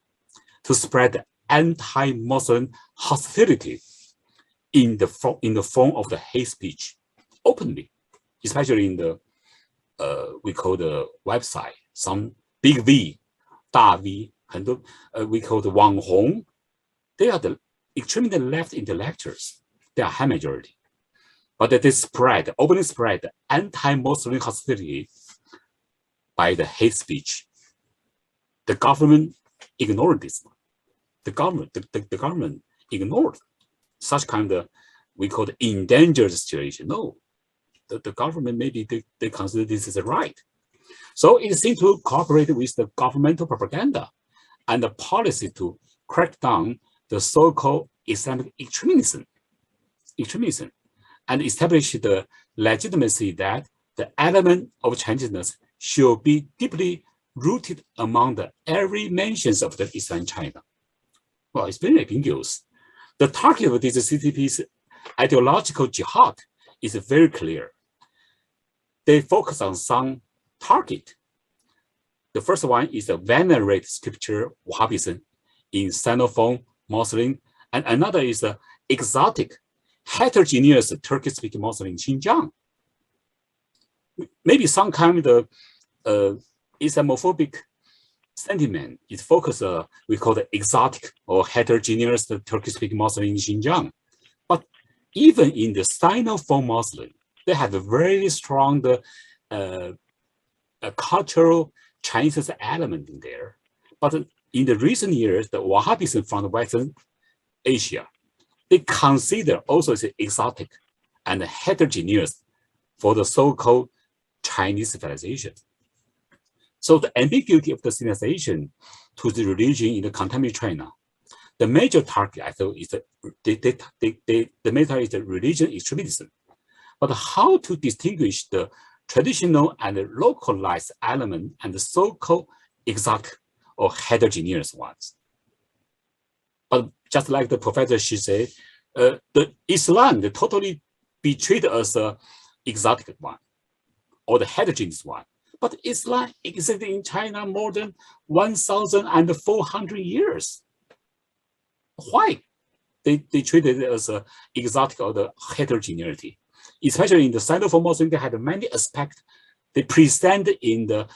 to spread the anti-Muslim hostility in the form of the hate speech, openly, especially in the we call the website, some big V, 大 V, 很多 we call the 网红, they are the extremely left intellectuals. They are high majority, but they openly spread the anti-Muslim hostility by the hate speech. The government ignored this. The government ignored such kind of, we call the endangered situation. No, the government, maybe they consider this is a right. So it seems to cooperate with the governmental propaganda and the policy to crack down the so-called Islamic extremism, and establish the legitimacy that the element of Chineseness should be deeply rooted among the every mentions of the Islam China. Well, it's very ambiguous. The target of this CCP's ideological jihad is very clear. They focus on some target. The first one is the venerate scripture Wahhabism in Sinophone Muslim, and another is the exotic, heterogeneous Turkish-speaking Muslim in Xinjiang. maybe some kind of Islamophobic sentiment is focused, we call it exotic or heterogeneous Turkish-speaking Muslim in Xinjiang. But even in the Sinophone Muslim, they have a very strong cultural Chinese element in there. But in the recent years, the Wahhabism from the Western Asia, they consider also as exotic and heterogeneous for the so-called Chinese civilization. So the ambiguity of the Sinicization to the religion in the contemporary China, the major target, I thought, is the major target is the religion extremism. But how to distinguish the traditional and the localized element and the so-called exotic or heterogeneous ones? But just like the professor, she said, the Islam, they totally betrayed us the exotic one or the heterogeneous one. But Islam existed in China more than 1,400 years. Why? They treated it as exotic or the heterogeneity. Especially in the Sinophone Muslim, they had many aspects they present in the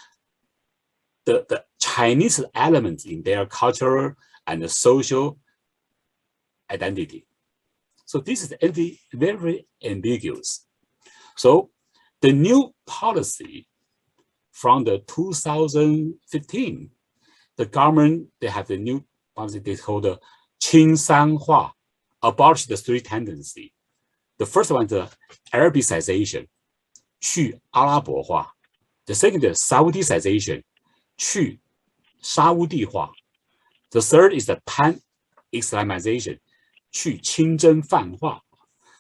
Chinese elements in their cultural and social identity. So this is very ambiguous. So the new policy from the 2015, the government, they have the new policy they call the Qingsanhua, abolish the three tendencies. The first one is the Arabicization, 去阿拉伯化. The second is Saudicization, 去沙乌地化. The third is the pan-Islamization, 去清真泛化.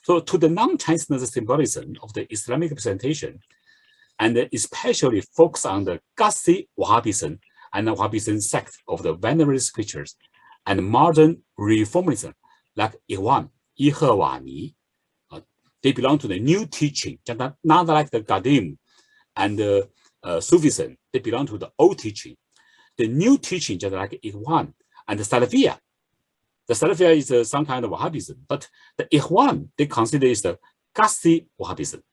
So to the non-Chinese symbolism of the Islamic representation, and especially focus on the Ghazi Wahhabism and the Wahhabism sect of the venerable scriptures and modern reformism like Ikhwan, Ihwani. They belong to the new teaching, not like the Qadim and the Sufism. They belong to the old teaching. The new teaching, just like Ikhwan and the Salafiyah. The Salafiyah is some kind of Wahhabism, but the Ikhwan, they consider is the Ghazi Wahhabism,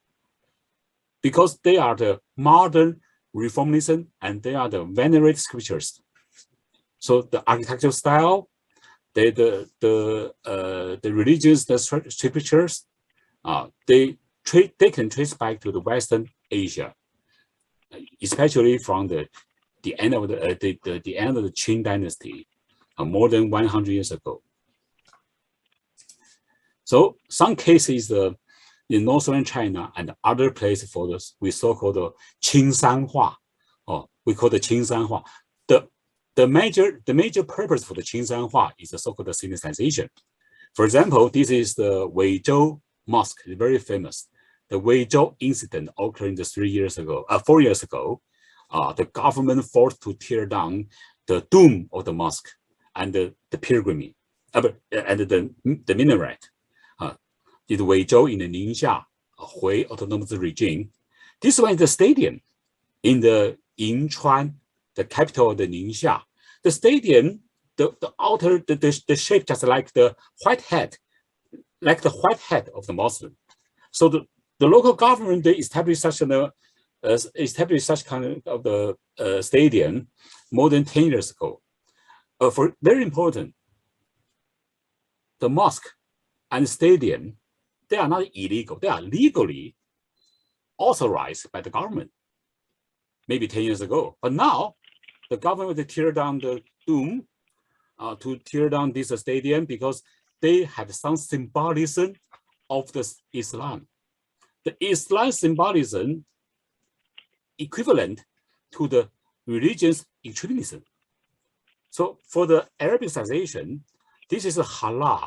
because they are the modern reformism and they are the venerated scriptures. So the architectural style, the religious scriptures, they can trace back to the Western Asia, especially from the end of the end of the Qing dynasty, more than 100 years ago. So some cases in northern China and other places for this, we so-called Qingsanhua, or we call the Qingsanhua. The major purpose for the Qingsanhua is the so-called Sinicization. For example, this is the Weizhou Mosque, very famous. The Weizhou incident occurred 4 years ago. The government forced to tear down the dome of the mosque and the pilgrimage and the minaret. Is Weizhou in the Ningxia Hui autonomous region. This one is the stadium in the Yinchuan, the capital of the Ningxia. The stadium, the outer, the shape just like the white hat, of the Muslim. So the local government, they established such kind of the stadium more than 10 years ago. For very important, the mosque and stadium, they are not illegal. They are legally authorized by the government, maybe 10 years ago. But now, the government will tear down the dome to tear down this stadium because they have some symbolism of the Islam. The Islam symbolism equivalent to the religion's extremism. So for the Arabicization, this is a halal.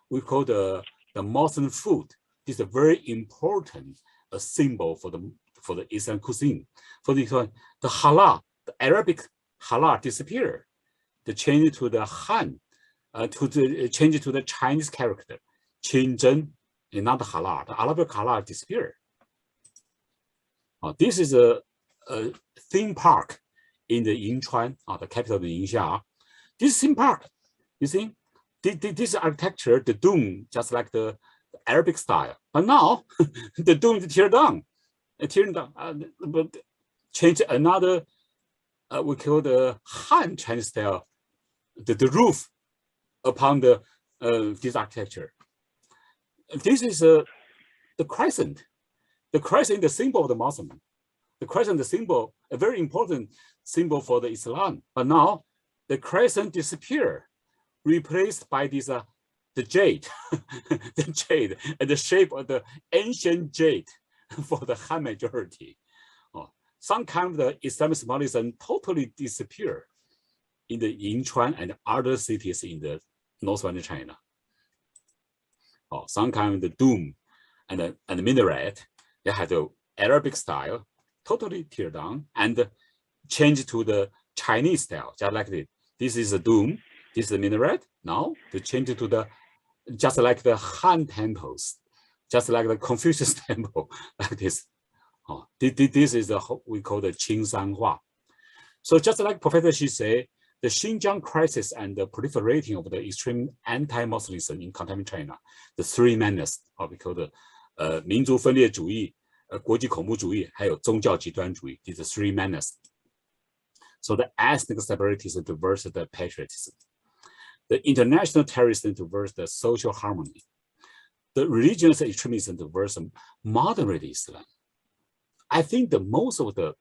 We call the Muslim food. This is a very important symbol for the Islam cuisine. For the halal, the Arabic halal disappeared. The change to the Han, change it to the Chinese character, Qingzhen, and not halal. The Arabic halal disappeared. This is a theme park in the Yinchuan, the capital of the Ningxia. This theme park, you see, this architecture, the dome, just like the Arabic style. But now, the dome is teared down. tearing down, but change another, we call the Han Chinese style, the roof upon the this architecture. This is the crescent. The crescent, the symbol of the Muslim. The crescent, the symbol, a very important symbol for the Islam. But now the crescent disappear, replaced by this the jade, the jade, and the shape of the ancient jade for the Han majority. Some kind of the Islamic symbolism totally disappear in the Yinchuan and other cities in the northwestern China. Some kind of the dome and the minaret, they had the Arabic style, totally tear down and change to the Chinese style, just like this. This is the dome, this is the minaret. Now to change it to the, just like the Han temples, just like the Confucius temple, like this. This is we call the Qingsanhua. So just like Professor Xi said, the Xinjiang crisis and the proliferating of the extreme anti-Muslimism in contemporary China, the three menaces, we call the 民族分裂主义、国际恐怖主义，还有宗教极端主义 these three menaces. So the ethnic separatism versus the patriotism, the international terrorism versus the social harmony, the religious extremism versus moderate Islam. I think the most of the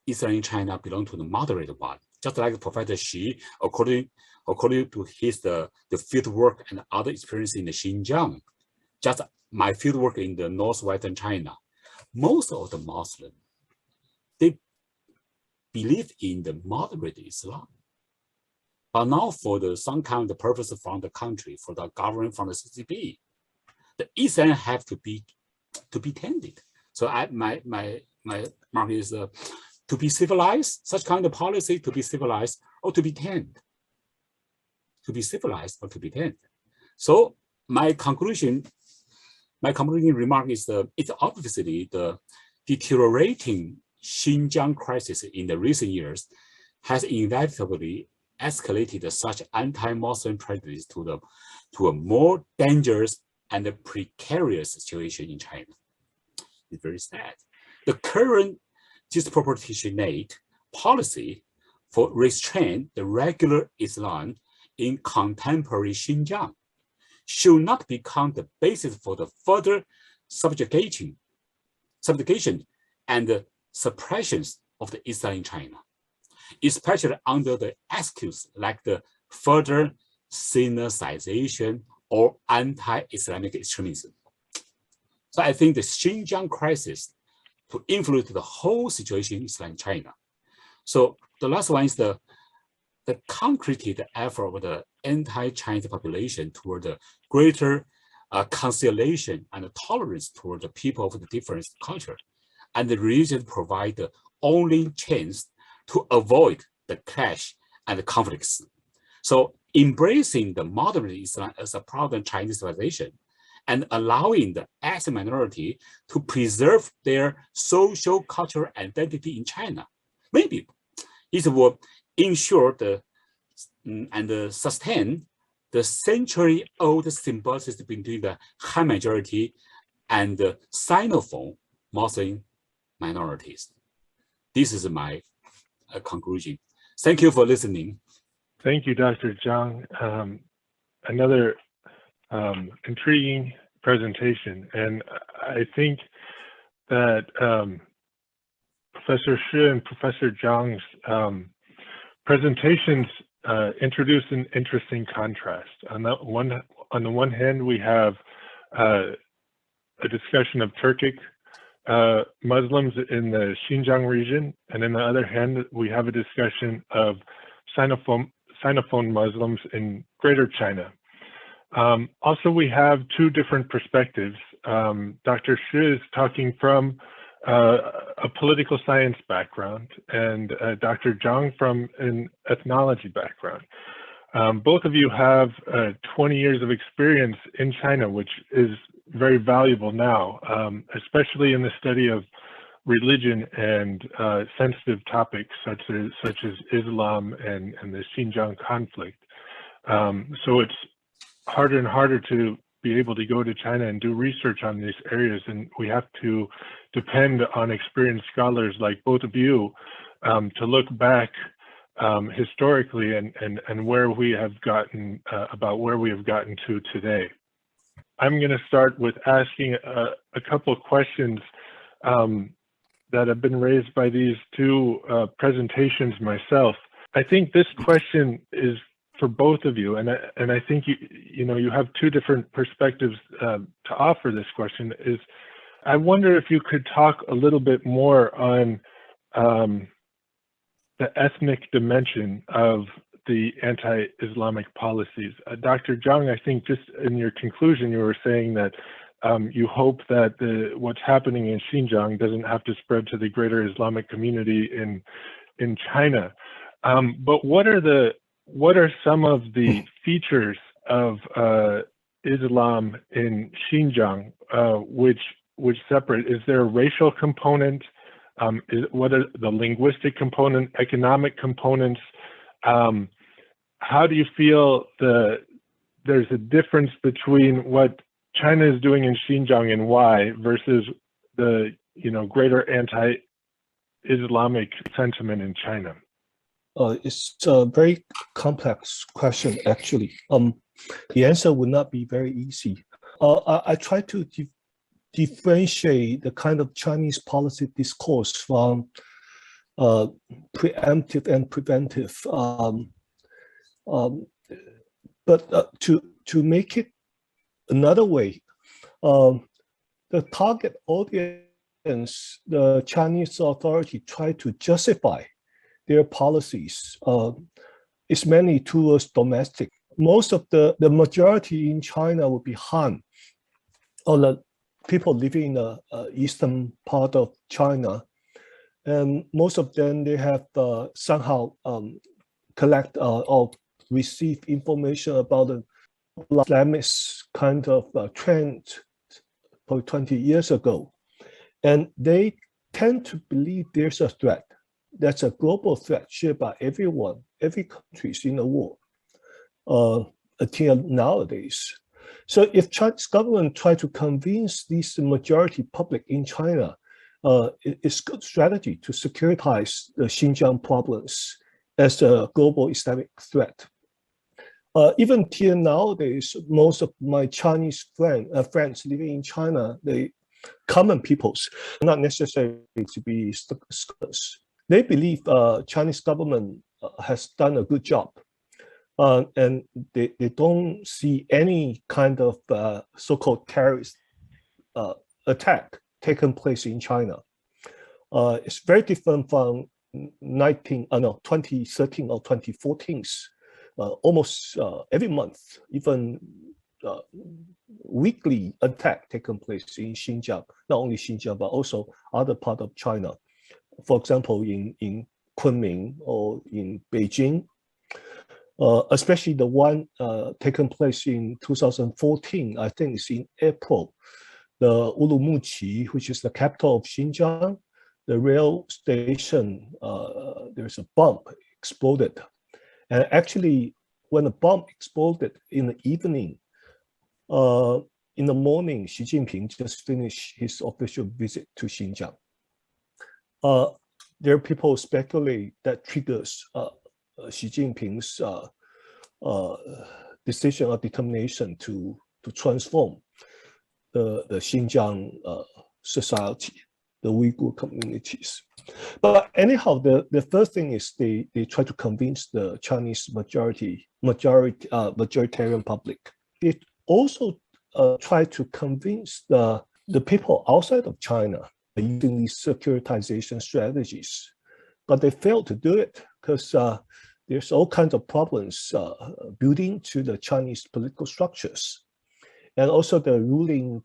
Islam in China belong to the moderate one. Just like Professor Xi, according to his the field work and other experience in the Xinjiang, just my field work in the northwestern China, most of the Muslims, they believe in the moderate Islam. But now for some kind of the purpose from the country, for the government, from the CCP, the Islam have to be tended. So my mark is to be civilized, such kind of policy to be civilized or to be tend. To be civilized or to be tend. So my concluding remark is it's obviously the deteriorating Xinjiang crisis in the recent years has inevitably escalated such anti-Muslim prejudice to a more dangerous and precarious situation in China. It's very sad. The current disproportionate policy for restrain the regular Islam in contemporary Xinjiang should not become the basis for the further subjugation and suppressions of the Islam in China, especially under the excuse like the further Sinicization or anti-Islamic extremism. So I think the Xinjiang crisis to influence the whole situation in Islam in China. So the last one is the concrete effort of the anti-Chinese population toward the greater conciliation and tolerance toward the people of the different culture, and the religion provide the only chance to avoid the clash and the conflicts. So embracing the modern Islam as a proud Chinese civilization and allowing the ethnic minority to preserve their social cultural identity in China, maybe it will ensure and sustain the century-old symbiosis between the Han majority and the Sinophone Muslim minorities. This is my conclusion. Thank you for listening. Thank you, Dr. Zhang. Another intriguing presentation, and I think that Professor Shi and Professor Zhang's presentations introduce an interesting contrast. On the one hand, we have a discussion of Turkic Muslims in the Xinjiang region, and on the other hand, we have a discussion of Sinophone Muslims in Greater China. Also, we have two different perspectives. Dr. Shi is talking from a political science background, and Dr. Zhang from an ethnology background. Both of you have 20 years of experience in China, which is very valuable now, especially in the study of religion and sensitive topics such as Islam and the Xinjiang conflict. So it's harder and harder to be able to go to China and do research on these areas, and we have to depend on experienced scholars like both of you to look back historically and where we have gotten about where we have gotten to today. I'm going to start with asking a couple of questions that have been raised by these two presentations myself. I think this question is for both of you, and I think you have two different perspectives to offer this question. Is I wonder if you could talk a little bit more on the ethnic dimension of the anti-Islamic policies. Dr. Zhang, I think just in your conclusion, you were saying that you hope that what's happening in Xinjiang doesn't have to spread to the greater Islamic community in China. But what are some of the features of Islam in Xinjiang which separate? Is there a racial component? What are the linguistic component, economic components? How do you feel there's a difference between what China is doing in Xinjiang and why versus the greater anti-Islamic sentiment in China? It's a very complex question, actually. The answer would not be very easy. I try to differentiate the kind of Chinese policy discourse from preemptive and preventive. But to make it another way, the target audience, the Chinese authority try to justify their policies is mainly towards domestic. Most of the majority in China will be Han, or the people living in the eastern part of China. And most of them, they have somehow collect or receive information about the Islamist kind of trend for 20 years ago. And they tend to believe there's a threat. That's a global threat shared by everyone, every country in the world until nowadays. So if Chinese government try to convince this majority public in China, it's good strategy to securitize the Xinjiang problems as a global Islamic threat. Even till nowadays, most of my Chinese friends living in China, they common peoples, not necessarily to be scholars. They believe Chinese government has done a good job, and they don't see any kind of so-called terrorist attack taking place in China. It's very different from 2013 or 2014. Almost every month, even weekly attack taking place in Xinjiang, not only Xinjiang, but also other part of China. For example, in Kunming or in Beijing, especially the one taken place in 2014, I think it's in April, the Urumqi, which is the capital of Xinjiang, the rail station, there's a bomb exploded. And actually, when the bomb exploded in the evening, in the morning, Xi Jinping just finished his official visit to Xinjiang. There are people speculate that triggers Xi Jinping's decision or determination to transform the Xinjiang society, the Uyghur communities. But anyhow, the first thing is they try to convince the Chinese majoritarian public. They also try to convince the people outside of China using these securitization strategies, but they failed to do it because there's all kinds of problems building to the Chinese political structures, and also the ruling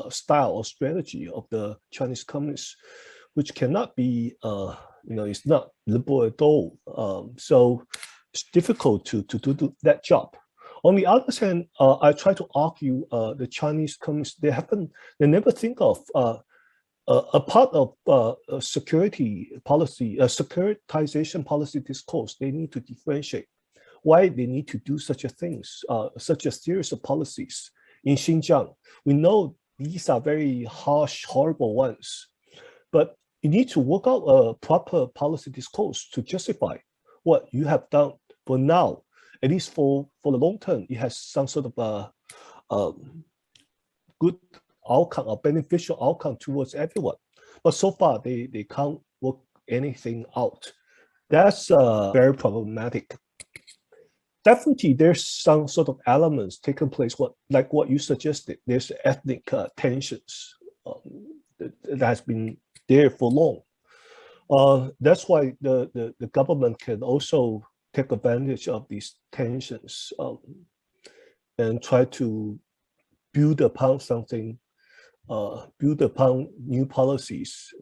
style or strategy of the Chinese communists, which cannot be, it's not liberal at all. So it's difficult to do that job. On the other hand, I try to argue the Chinese communists, they never think of a part of security policy, securitization policy discourse. They need to differentiate why they need to do such a things, such a series of policies. in Xinjiang. We know these are very harsh, horrible ones, but you need to work out a proper policy discourse to justify what you have done. For now, at least for the long term, it has some sort of a good outcome, a beneficial outcome towards everyone. But so far, they can't work anything out. That's very problematic. Definitely, there's some sort of elements taking place, like what you suggested. There's ethnic tensions that has been there for long. That's why the government can also take advantage of these tensions and try to build upon something, build upon new policies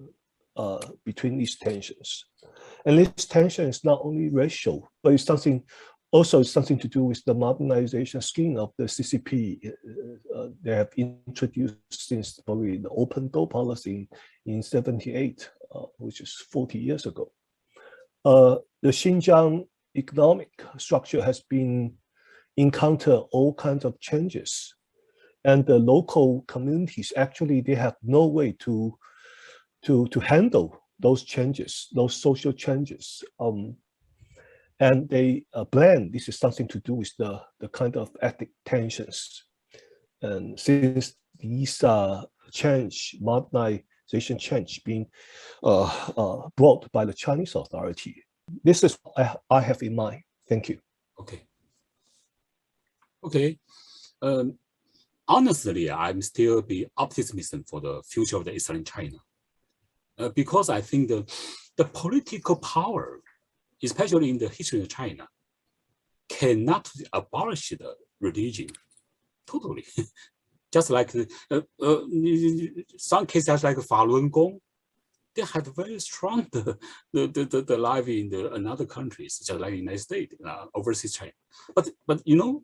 between these tensions. And this tension is not only racial, but it's something to do with the modernization scheme of the CCP. They have introduced since probably the open door policy in '78, which is 40 years ago. The Xinjiang economic structure has been encounter all kinds of changes, and the local communities actually they have no way to handle those changes, those social changes. And they blame this is something to do with the kind of ethnic tensions. And since these modernization change being brought by the Chinese authority, this is what I have in mind. Thank you. Okay. Honestly, I'm still be optimistic for the future of the Islam in China, because I think the political power, especially in the history of China, cannot abolish the religion totally. Just like some cases like Falun Gong, they had very strong the life in another countries, just like the United States, overseas China. But you know,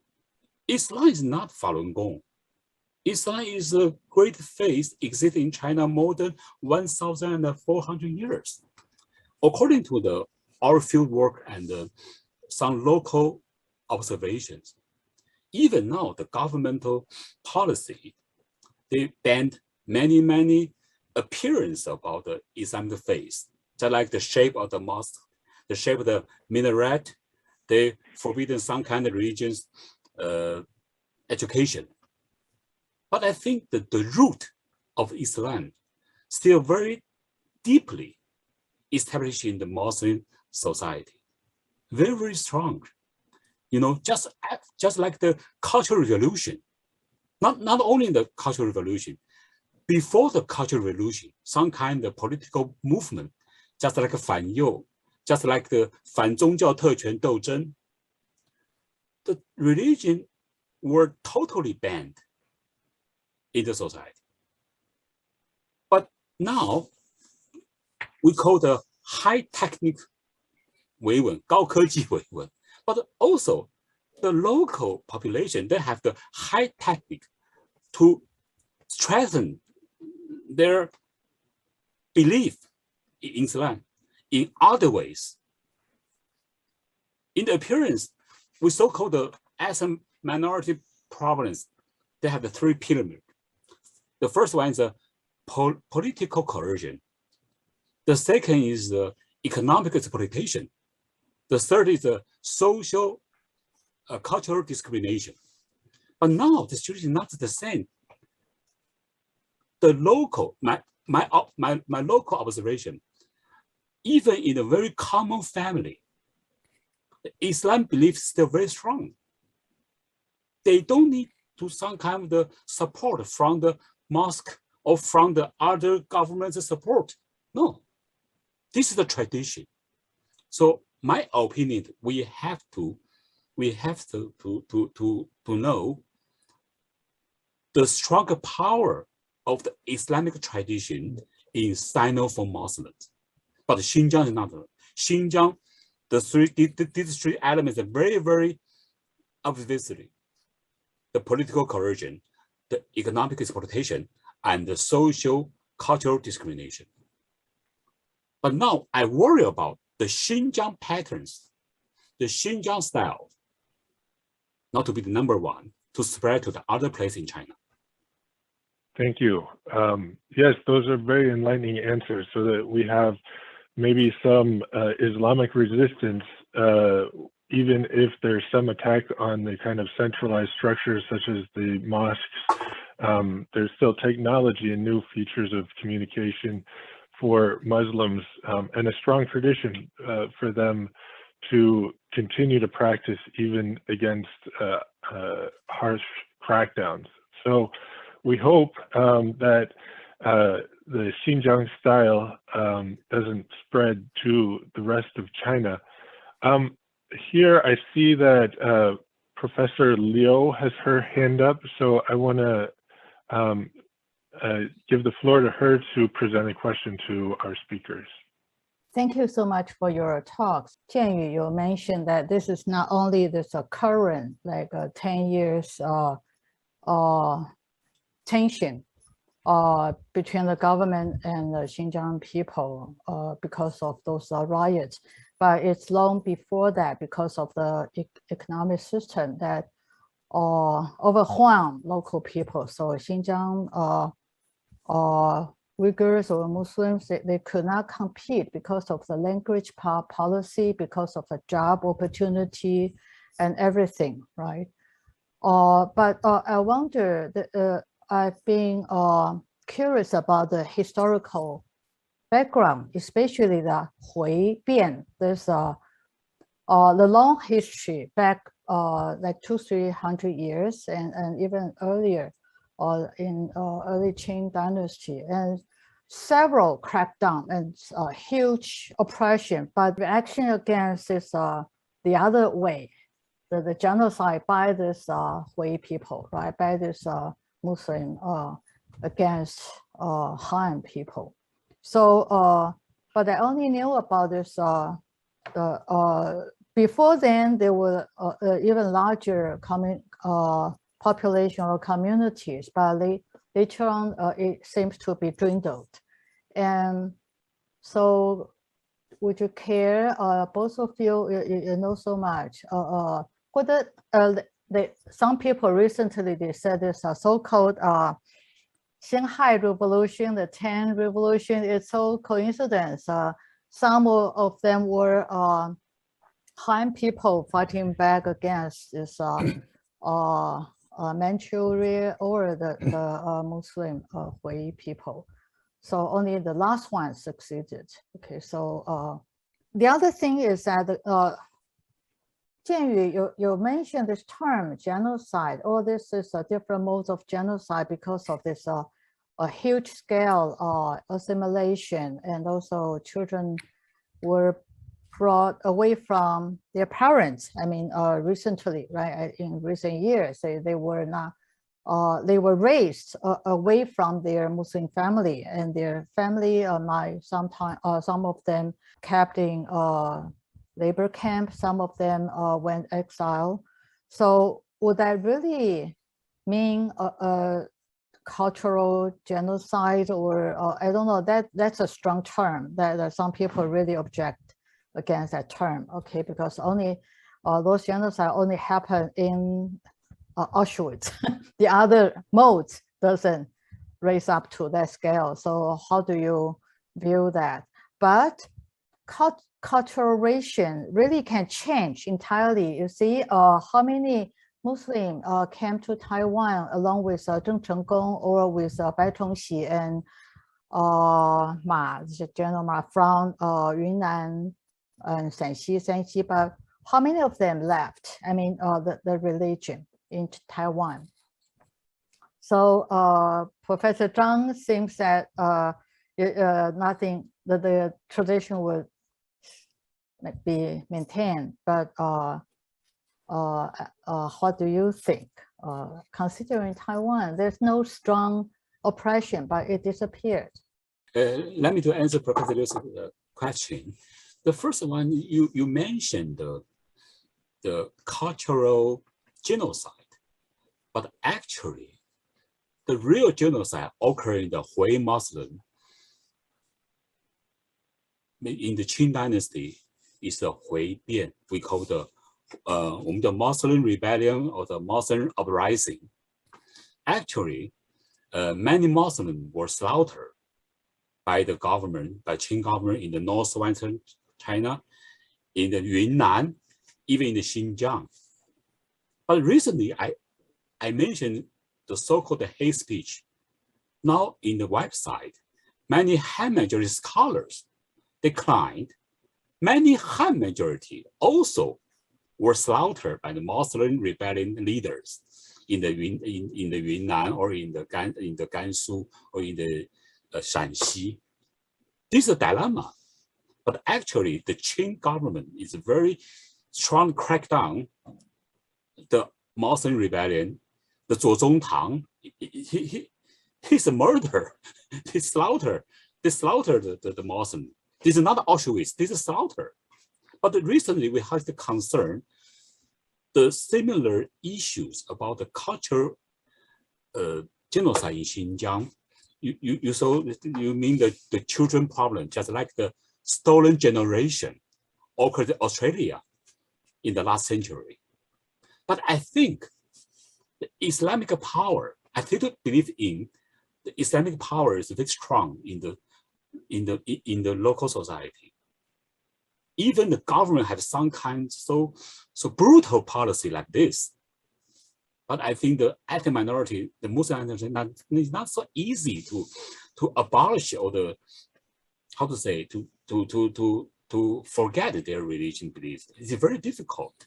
Islam is not Falun Gong. Islam is a great faith existing in China more than 1,400 years. According to our field work and some local observations, even now the governmental policy, they banned many appearance about the Islamic faith, just like the shape of the mosque, the shape of the minaret. They forbidden some kind of religious education. But I think that the root of Islam still very deeply established in the Muslim society, very strong. You know, just like the Cultural Revolution, not only the Cultural Revolution, before the Cultural Revolution, some kind of political movement, just like 反右, just like the 反宗教特权斗争, the religion were totally banned in the society. But now we call the high technique 维稳, 高科技维稳, but also the local population, they have the high technique to strengthen their belief in Islam in other ways. In the appearance, we so-called the Asian minority province, they have the three pyramids. The first one is a political coercion. The second is the economic exploitation. The third is the social cultural discrimination. But now the situation is not the same. The local, my local observation, even in a very common family, the Islam belief is still very strong. They don't need to some kind of the support from the mosque or from the other government support. No, this is the tradition. So my opinion, we have to know the stronger power of the Islamic tradition in Sino-for Muslims. But Xinjiang is not. Xinjiang, these three elements are very obviously the political coercion, the economic exploitation, and the social cultural discrimination. But now I worry about the Xinjiang patterns, the Xinjiang style, not to be the number one, to spread to the other place in China? Thank you. Yes, those are very enlightening answers, so that we have maybe some Islamic resistance, even if there's some attack on the kind of centralized structures such as the mosques. There's still technology and new features of communication for Muslims, and a strong tradition for them to continue to practice even against harsh crackdowns. So we hope that the Xinjiang style doesn't spread to the rest of China. Here I see that Professor Liu has her hand up, so I want to give the floor to her to present a question to our speakers. Thank you so much for your talks. Jianyu, you mentioned that this is not only this current, like 10 years tension between the government and the Xinjiang people because of those riots, but it's long before that because of the economic system that overwhelmed local people. So Xinjiang Uyghurs or Muslims, they could not compete because of the language policy, because of the job opportunity and everything, right? But I wonder, I've been curious about the historical background, especially the Hui Bian. There's the long history back like 200-300 years and even earlier in early Qing dynasty, and several crackdown and huge oppression, but the action against is the other way, the genocide by this Hui people, right, by this Muslim against Han people. So, but I only knew about this before then. There were even larger population or communities, but later on it seems to be dwindled. And so would you care, both of you, you know so much, some people recently, they said this so-called Xinhai revolution, the Tang revolution, it's so coincidence. Some of them were Han people fighting back against this Manchuria or the Muslim Hui people. So only the last one succeeded. Okay, so the other thing is that Jianyu, you mentioned this term genocide. All this is different modes of genocide because of this a huge scale assimilation, and also children were brought away from their parents. I mean, recently, right? In recent years, they were not. They were raised away from their Muslim family, and their family might sometimes some of them kept in labor camp, some of them went exile. So would that really mean a cultural genocide, or I don't know, that's a strong term that some people really object against that term, okay, because only those genocide only happen in Auschwitz. The other modes doesn't raise up to that scale. So how do you view that? But culturation really can change entirely. You see how many Muslims came to Taiwan along with Zheng Chenggong or with Bai Tongxi and General Ma from Yunnan and Shanxi, but how many of them left? I mean, the religion in Taiwan. So Professor Zhang thinks that nothing, that the tradition would be maintained, but what do you think? Considering Taiwan, there's no strong oppression, but it disappeared. Let me to answer Professor Liu's question. The first one, you mentioned the cultural genocide, but actually, the real genocide occurred in the Hui Muslim in the Qing dynasty is the Hui Bian. We call the 我们叫 Muslim rebellion or the Muslim uprising. Actually, many Muslims were slaughtered by the government, by Qing government in the northwestern China, in the Yunnan, even in the Xinjiang. But recently, I mentioned the so-called hate speech. Now in the website, many Han majority scholars declined. Many Han majority also were slaughtered by the Muslim rebellion leaders in the Yunnan or in the Gansu or in the Shanxi. This is a dilemma. But actually, the Qing government is very strong crackdown the Muslim rebellion. The Zhuo Zongtang, he's a murderer. They slaughtered the Muslim. This is not Auschwitz. This is slaughter. But recently, we have the concern, the similar issues about the cultural genocide in Xinjiang. You mean the children problem, just like the stolen generation occurred in Australia in the last century. But I think the Islamic power, I still believe in the Islamic power is very strong in the local society. Even the government has some kind so brutal policy like this. But I think the ethnic minority, the Muslim is not so easy to abolish or the, how to say, to forget their religion beliefs. It's very difficult.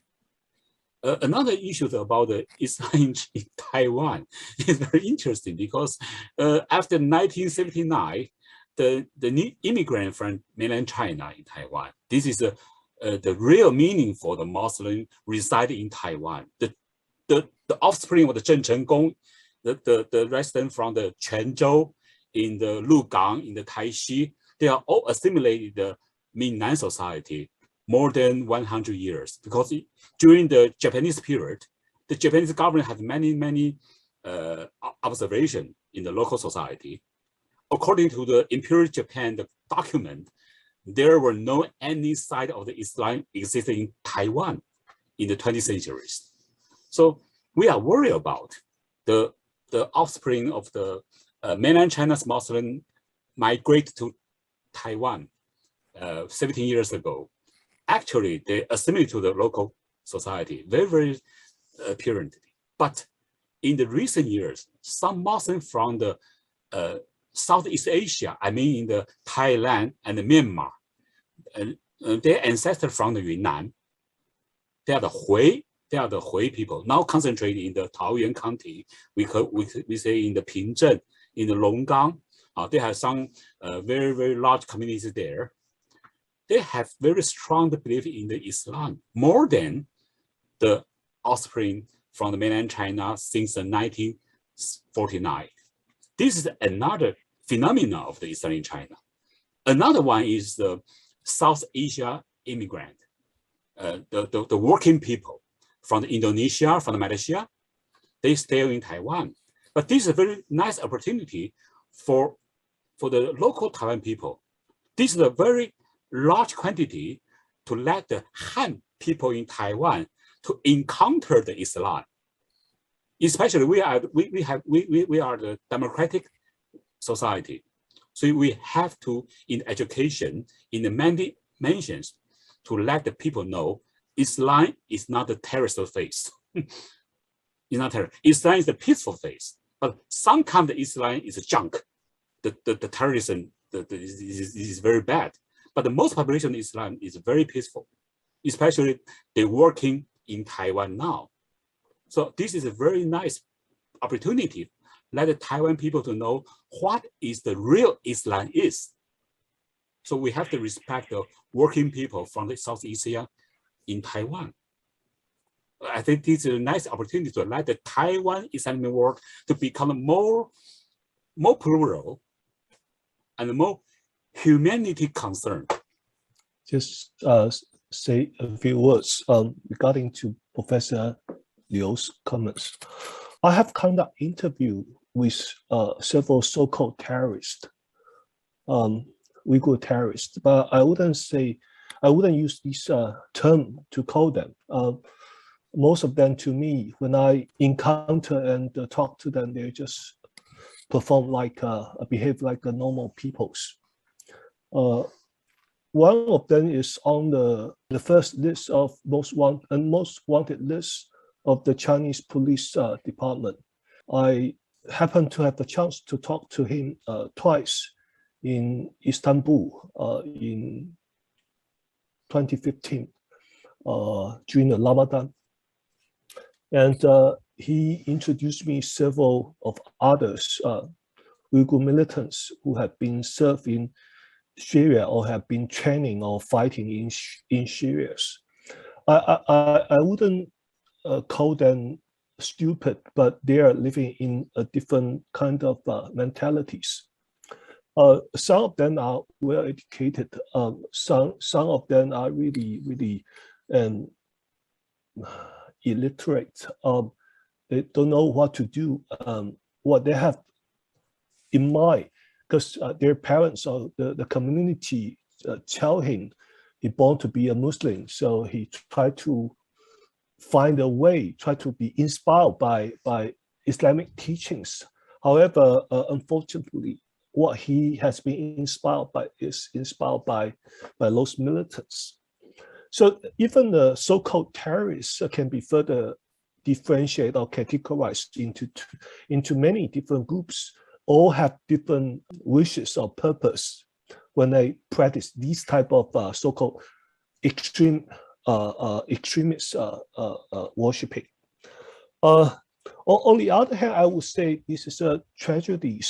Another issue about the Islam in Taiwan is very interesting because after 1979, the new immigrant from mainland China in Taiwan, this is the real meaning for the Muslim reside in Taiwan. The offspring of the Zheng Chenggong, the residents from the Quanzhou, in the Lugang, in the Taixi, they are all assimilated the Minnan society more than 100 years, because during the Japanese period, the Japanese government had many observations in the local society. According to the Imperial Japan document, there were no any side of the Islam existing in Taiwan in the 20th centuries. So we are worried about the offspring of the mainland China's Muslim migrate to Taiwan 17 years ago. Actually, they assimilate to the local society very apparently. But in the recent years, some Muslims from the Southeast Asia, I mean in the Thailand and the Myanmar, their ancestors from the Yunnan, they are the Hui people, now concentrated in the Taoyuan County. We say in the Pingzhen, in the Longgang. They have some very large communities there. They have very strong belief in the Islam, more than the offspring from the mainland China since 1949. This is another phenomenon of the Islam in China. Another one is the South Asia immigrant, the working people from the Indonesia, from the Malaysia. They stay in Taiwan. But this is a very nice opportunity for the local Taiwan people. This is a very large quantity to let the Han people in Taiwan to encounter the Islam. Especially we are the democratic society. So we have to, in education, in the many mentions, to let the people know Islam is not the terrorist faith. It's not terror. Islam is the peaceful faith. But sometimes the Islam is a junk. The terrorism is very bad. But the most population of Islam is very peaceful, especially they're working in Taiwan now. So this is a very nice opportunity. Let the Taiwan people to know what is the real Islam is. So we have to respect the working people from the Southeast Asia in Taiwan. I think this is a nice opportunity to let the Taiwan Islamic world to become more plural and more humanity concerned. Just say a few words regarding to Professor Liu's comments. I have conducted interview with several so-called terrorists, Uyghur terrorists, but I wouldn't say I wouldn't use this term to call them. Most of them, to me, when I encounter and talk to them, they just perform like behave like the normal peoples. One of them is on the first list of most wanted list of the Chinese police department. I happened to have the chance to talk to him twice in Istanbul in 2015 during the Ramadan. And he introduced me several of others, Uyghur militants who have been served in Syria or have been training or fighting in Syria. I wouldn't call them stupid, but they are living in a different kind of mentalities. Some of them are well educated. Some of them are really illiterate. They don't know what to do. What they have in mind, because their parents or the community tell him he born to be a Muslim, so he tried to find a way, try to be inspired by Islamic teachings. However, unfortunately, what he has been inspired by is inspired by those militants. So even the so-called terrorists can be further differentiated or categorized into many different groups, all have different wishes or purpose when they practice these type of so-called extremist worshipping. On the other hand, I would say this is a tragedy.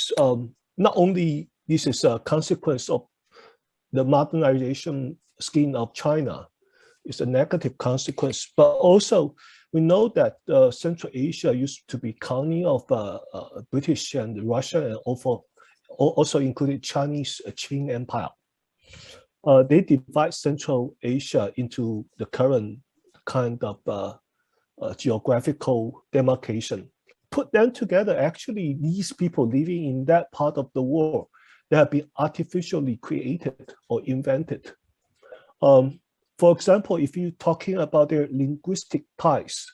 Not only this is a consequence of the modernization scheme of China, it's a negative consequence, but also we know that Central Asia used to be colony of British and Russia, and also included Chinese Qing Empire. They divide Central Asia into the current kind of geographical demarcation. Put them together, actually, these people living in that part of the world, they have been artificially created or invented. For example, if you're talking about their linguistic ties,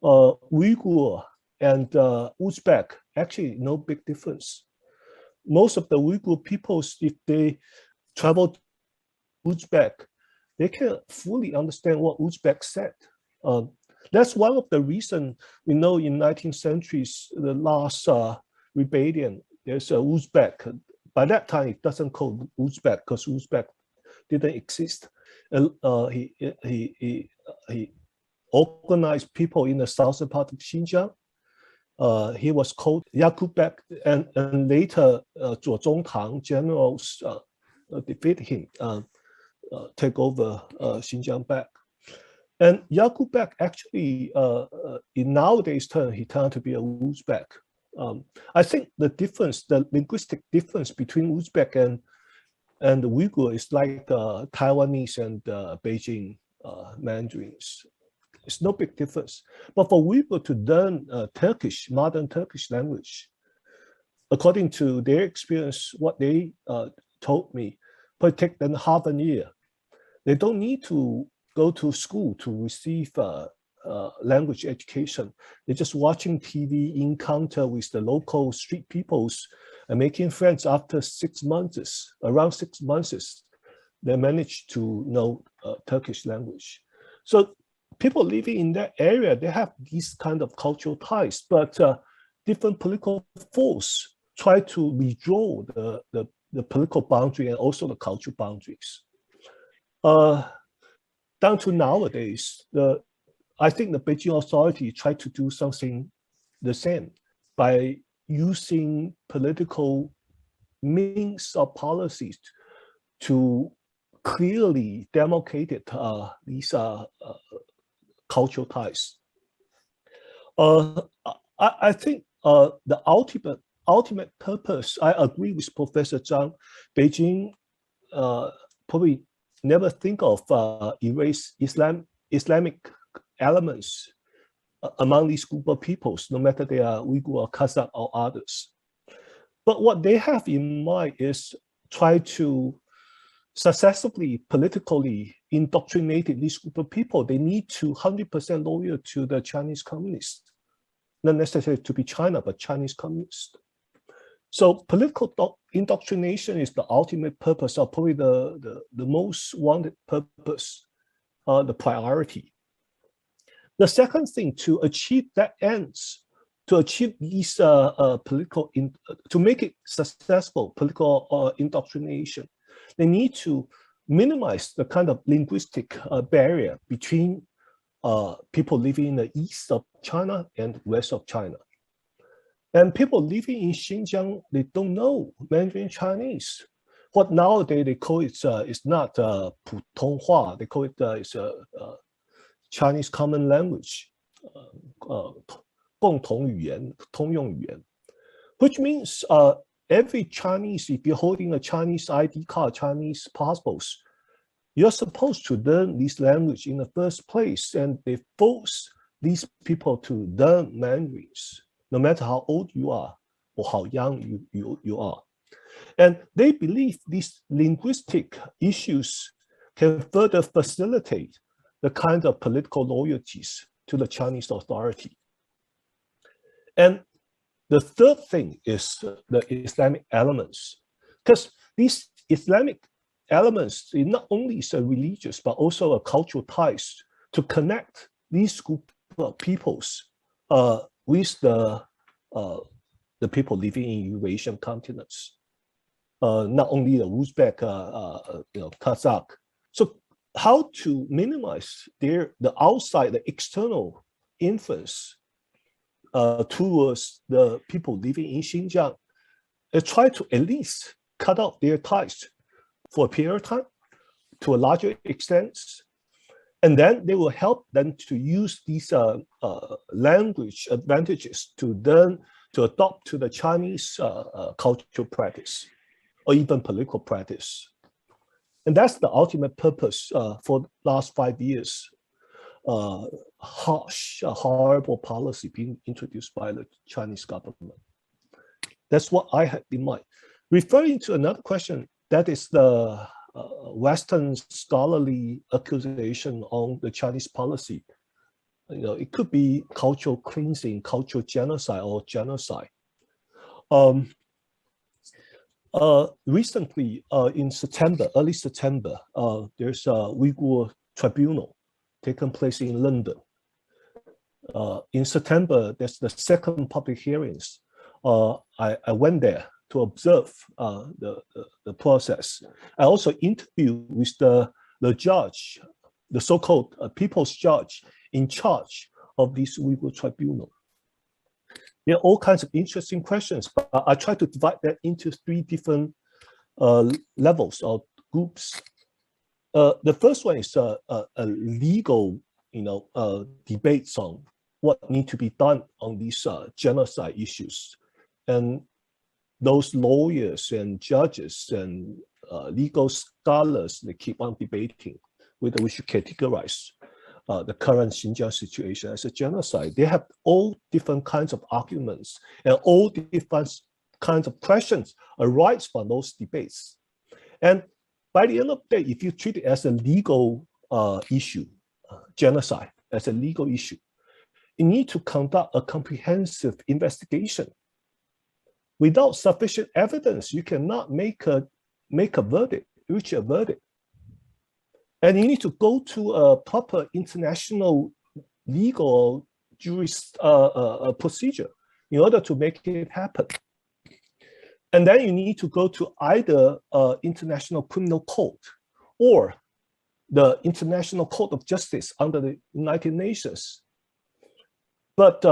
Uyghur and Uzbek, actually no big difference. Most of the Uyghur peoples, if they travel to Uzbek, they can fully understand what Uzbek said. That's one of the reasons we know in 19th centuries, the last rebellion, there's a Uzbek. By that time, it doesn't call Uzbek because Uzbek didn't exist. He organized people in the southern part of Xinjiang. He was called Yakubek, and later Zuo Zongtang generals defeat him, take over Xinjiang back. And Yakubek actually, in nowadays term, he turned to be a Uzbek. I think the difference, the linguistic difference between Uzbek and the Uyghur is like Taiwanese and Beijing Mandarins. It's no big difference. But for Uyghur to learn Turkish, modern Turkish language, according to their experience, what they told me, probably take them half a year. They don't need to go to school to receive language education. They're just watching TV, encounter with the local street peoples, and making friends after 6 months, around 6 months, they manage to know Turkish language. So people living in that area, they have these kind of cultural ties, but different political force try to withdraw the political boundary and also the cultural boundaries. Down to nowadays, I think the Beijing authority tried to do something the same by using political means or policies to clearly demarcate these cultural ties. I think the ultimate purpose, I agree with Professor Zhang, Beijing probably never think of erase Islamic elements among these group of peoples, no matter they are Uyghur or Kazakh or others. But what they have in mind is try to successfully politically indoctrinated this group of people, they need to 100% loyal to the Chinese communists, not necessarily to be China, but Chinese communists. So political indoctrination is the ultimate purpose, or probably the most wanted purpose, the priority. The second thing, to achieve that ends, to achieve these to make it successful political indoctrination, they need to minimize the kind of linguistic barrier between people living in the east of China and west of China. And people living in Xinjiang, they don't know Mandarin Chinese. What nowadays they call it is not 普通话, they call it it's a Chinese common language, 共同语言, 通用语言, which means every Chinese, if you're holding a Chinese ID card, Chinese passports, you're supposed to learn this language in the first place, and they force these people to learn Mandarins, no matter how old you are or how young you are. And they believe these linguistic issues can further facilitate the kind of political loyalties to the Chinese authority. And the third thing is the Islamic elements, because these Islamic elements not only is religious, but also a cultural ties to connect these group of peoples with the people living in Eurasian continents, not only the Uzbek, Kazakh. So how to minimize the outside, the external influence towards the people living in Xinjiang, try to at least cut off their ties for a period of time to a larger extent. And then they will help them to use these language advantages to learn, to adopt to the Chinese cultural practice or even political practice. And that's the ultimate purpose for the last 5 years. Harsh, horrible policy being introduced by the Chinese government. That's what I had in mind. Referring to another question, that is the Western scholarly accusation on the Chinese policy. It could be cultural cleansing, cultural genocide, or genocide. Recently, in September, early September, there's a Uyghur tribunal taken place in London. In September, there's the second public hearings. I went there to observe the process. I also interviewed with the judge, the so-called people's judge in charge of this Uyghur tribunal. There are all kinds of interesting questions, but I try to divide that into 3 different levels or groups. The first one is a legal, debates on what need to be done on these genocide issues, and those lawyers and judges and legal scholars, they keep on debating whether we should categorize the current Xinjiang situation as a genocide. They have all different kinds of arguments, and all different kinds of questions arise from those debates. And by the end of the day, if you treat it as a legal issue, genocide as a legal issue, you need to conduct a comprehensive investigation. Without sufficient evidence, you cannot make a verdict, reach a verdict. And you need to go to a proper international legal procedure in order to make it happen. And then you need to go to either International Criminal Court or the International Court of Justice under the United Nations. But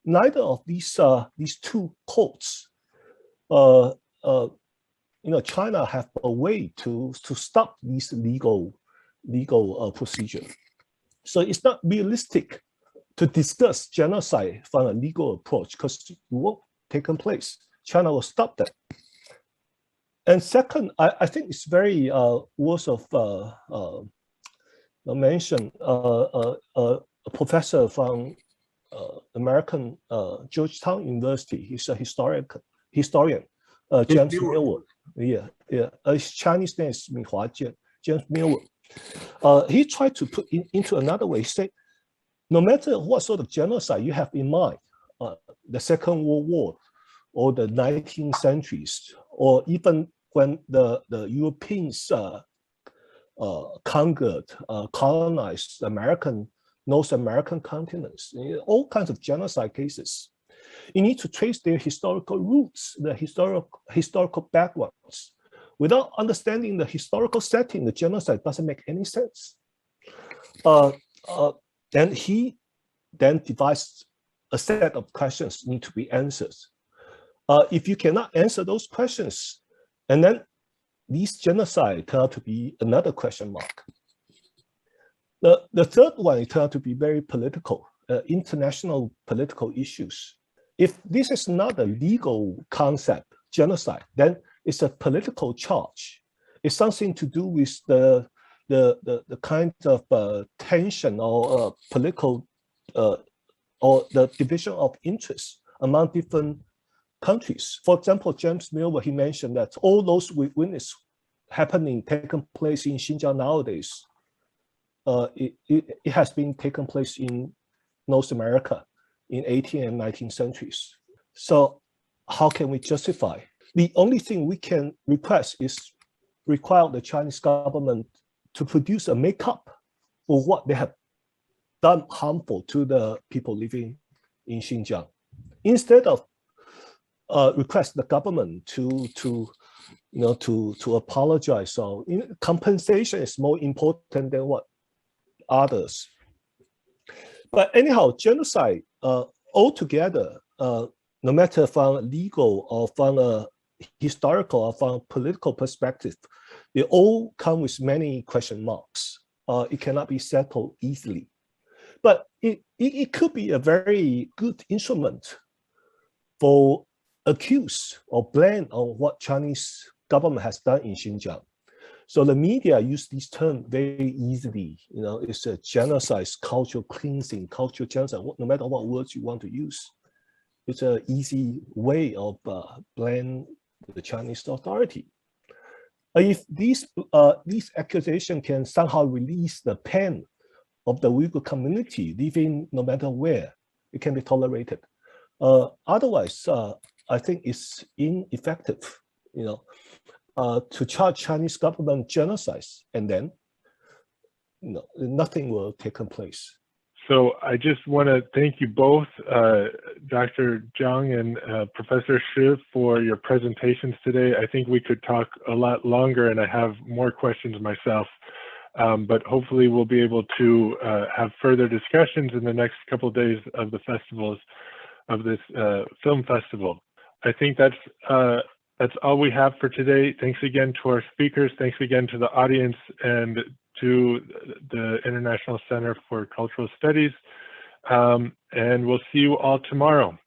neither of these 2 courts, China have a way to stop these legal procedure. So it's not realistic to discuss genocide from a legal approach, because it won't take place. China will stop that. And second, I think it's very worth of mention. A professor from American Georgetown University, he's a historian, James Millward. His Chinese name is Minhua Jian, James Miller. He tried to put into another way. He said, no matter what sort of genocide you have in mind, the Second World War or the 19th centuries, or even when the Europeans conquered, colonized North American continents, all kinds of genocide cases. You need to trace their historical roots, the historical backgrounds. Without understanding the historical setting, the genocide doesn't make any sense. And he then devised a set of questions need to be answered. If you cannot answer those questions, and then these genocide turn out to be another question mark. The third one, it turned out to be very political, international political issues. If this is not a legal concept, genocide, then it's a political charge. It's something to do with the kind of tension or political or the division of interests among different countries. For example, James Miller, he mentioned that all those we witness taking place in Xinjiang nowadays, it has been taken place in North America in 18th and 19th centuries. So how can we justify? The only thing we can request is require the Chinese government to produce a makeup for what they have done harmful to the people living in Xinjiang. Instead of request the government to apologize, or compensation is more important than what others. But anyhow, genocide altogether, no matter from legal or from a historical or from a political perspective, they all come with many question marks. It cannot be settled easily. But it could be a very good instrument for accuse or blame on what Chinese government has done in Xinjiang. So the media use this term very easily. It's a genocide, cultural cleansing, cultural genocide. No matter what words you want to use, it's an easy way of blame the Chinese authority. If these accusations can somehow release the pain of the Uyghur community living no matter where, it can be tolerated. Otherwise, I think it's ineffective, to charge Chinese government genocide, and then nothing will take place. So I just want to thank you both, Dr. Zhang and Professor Shi, for your presentations today. I think we could talk a lot longer, and I have more questions myself. But hopefully we'll be able to have further discussions in the next couple of days of the festivals, of this film festival. I think that's all we have for today. Thanks again to our speakers. Thanks again to the audience and to the International Center for Cultural Studies. And we'll see you all tomorrow.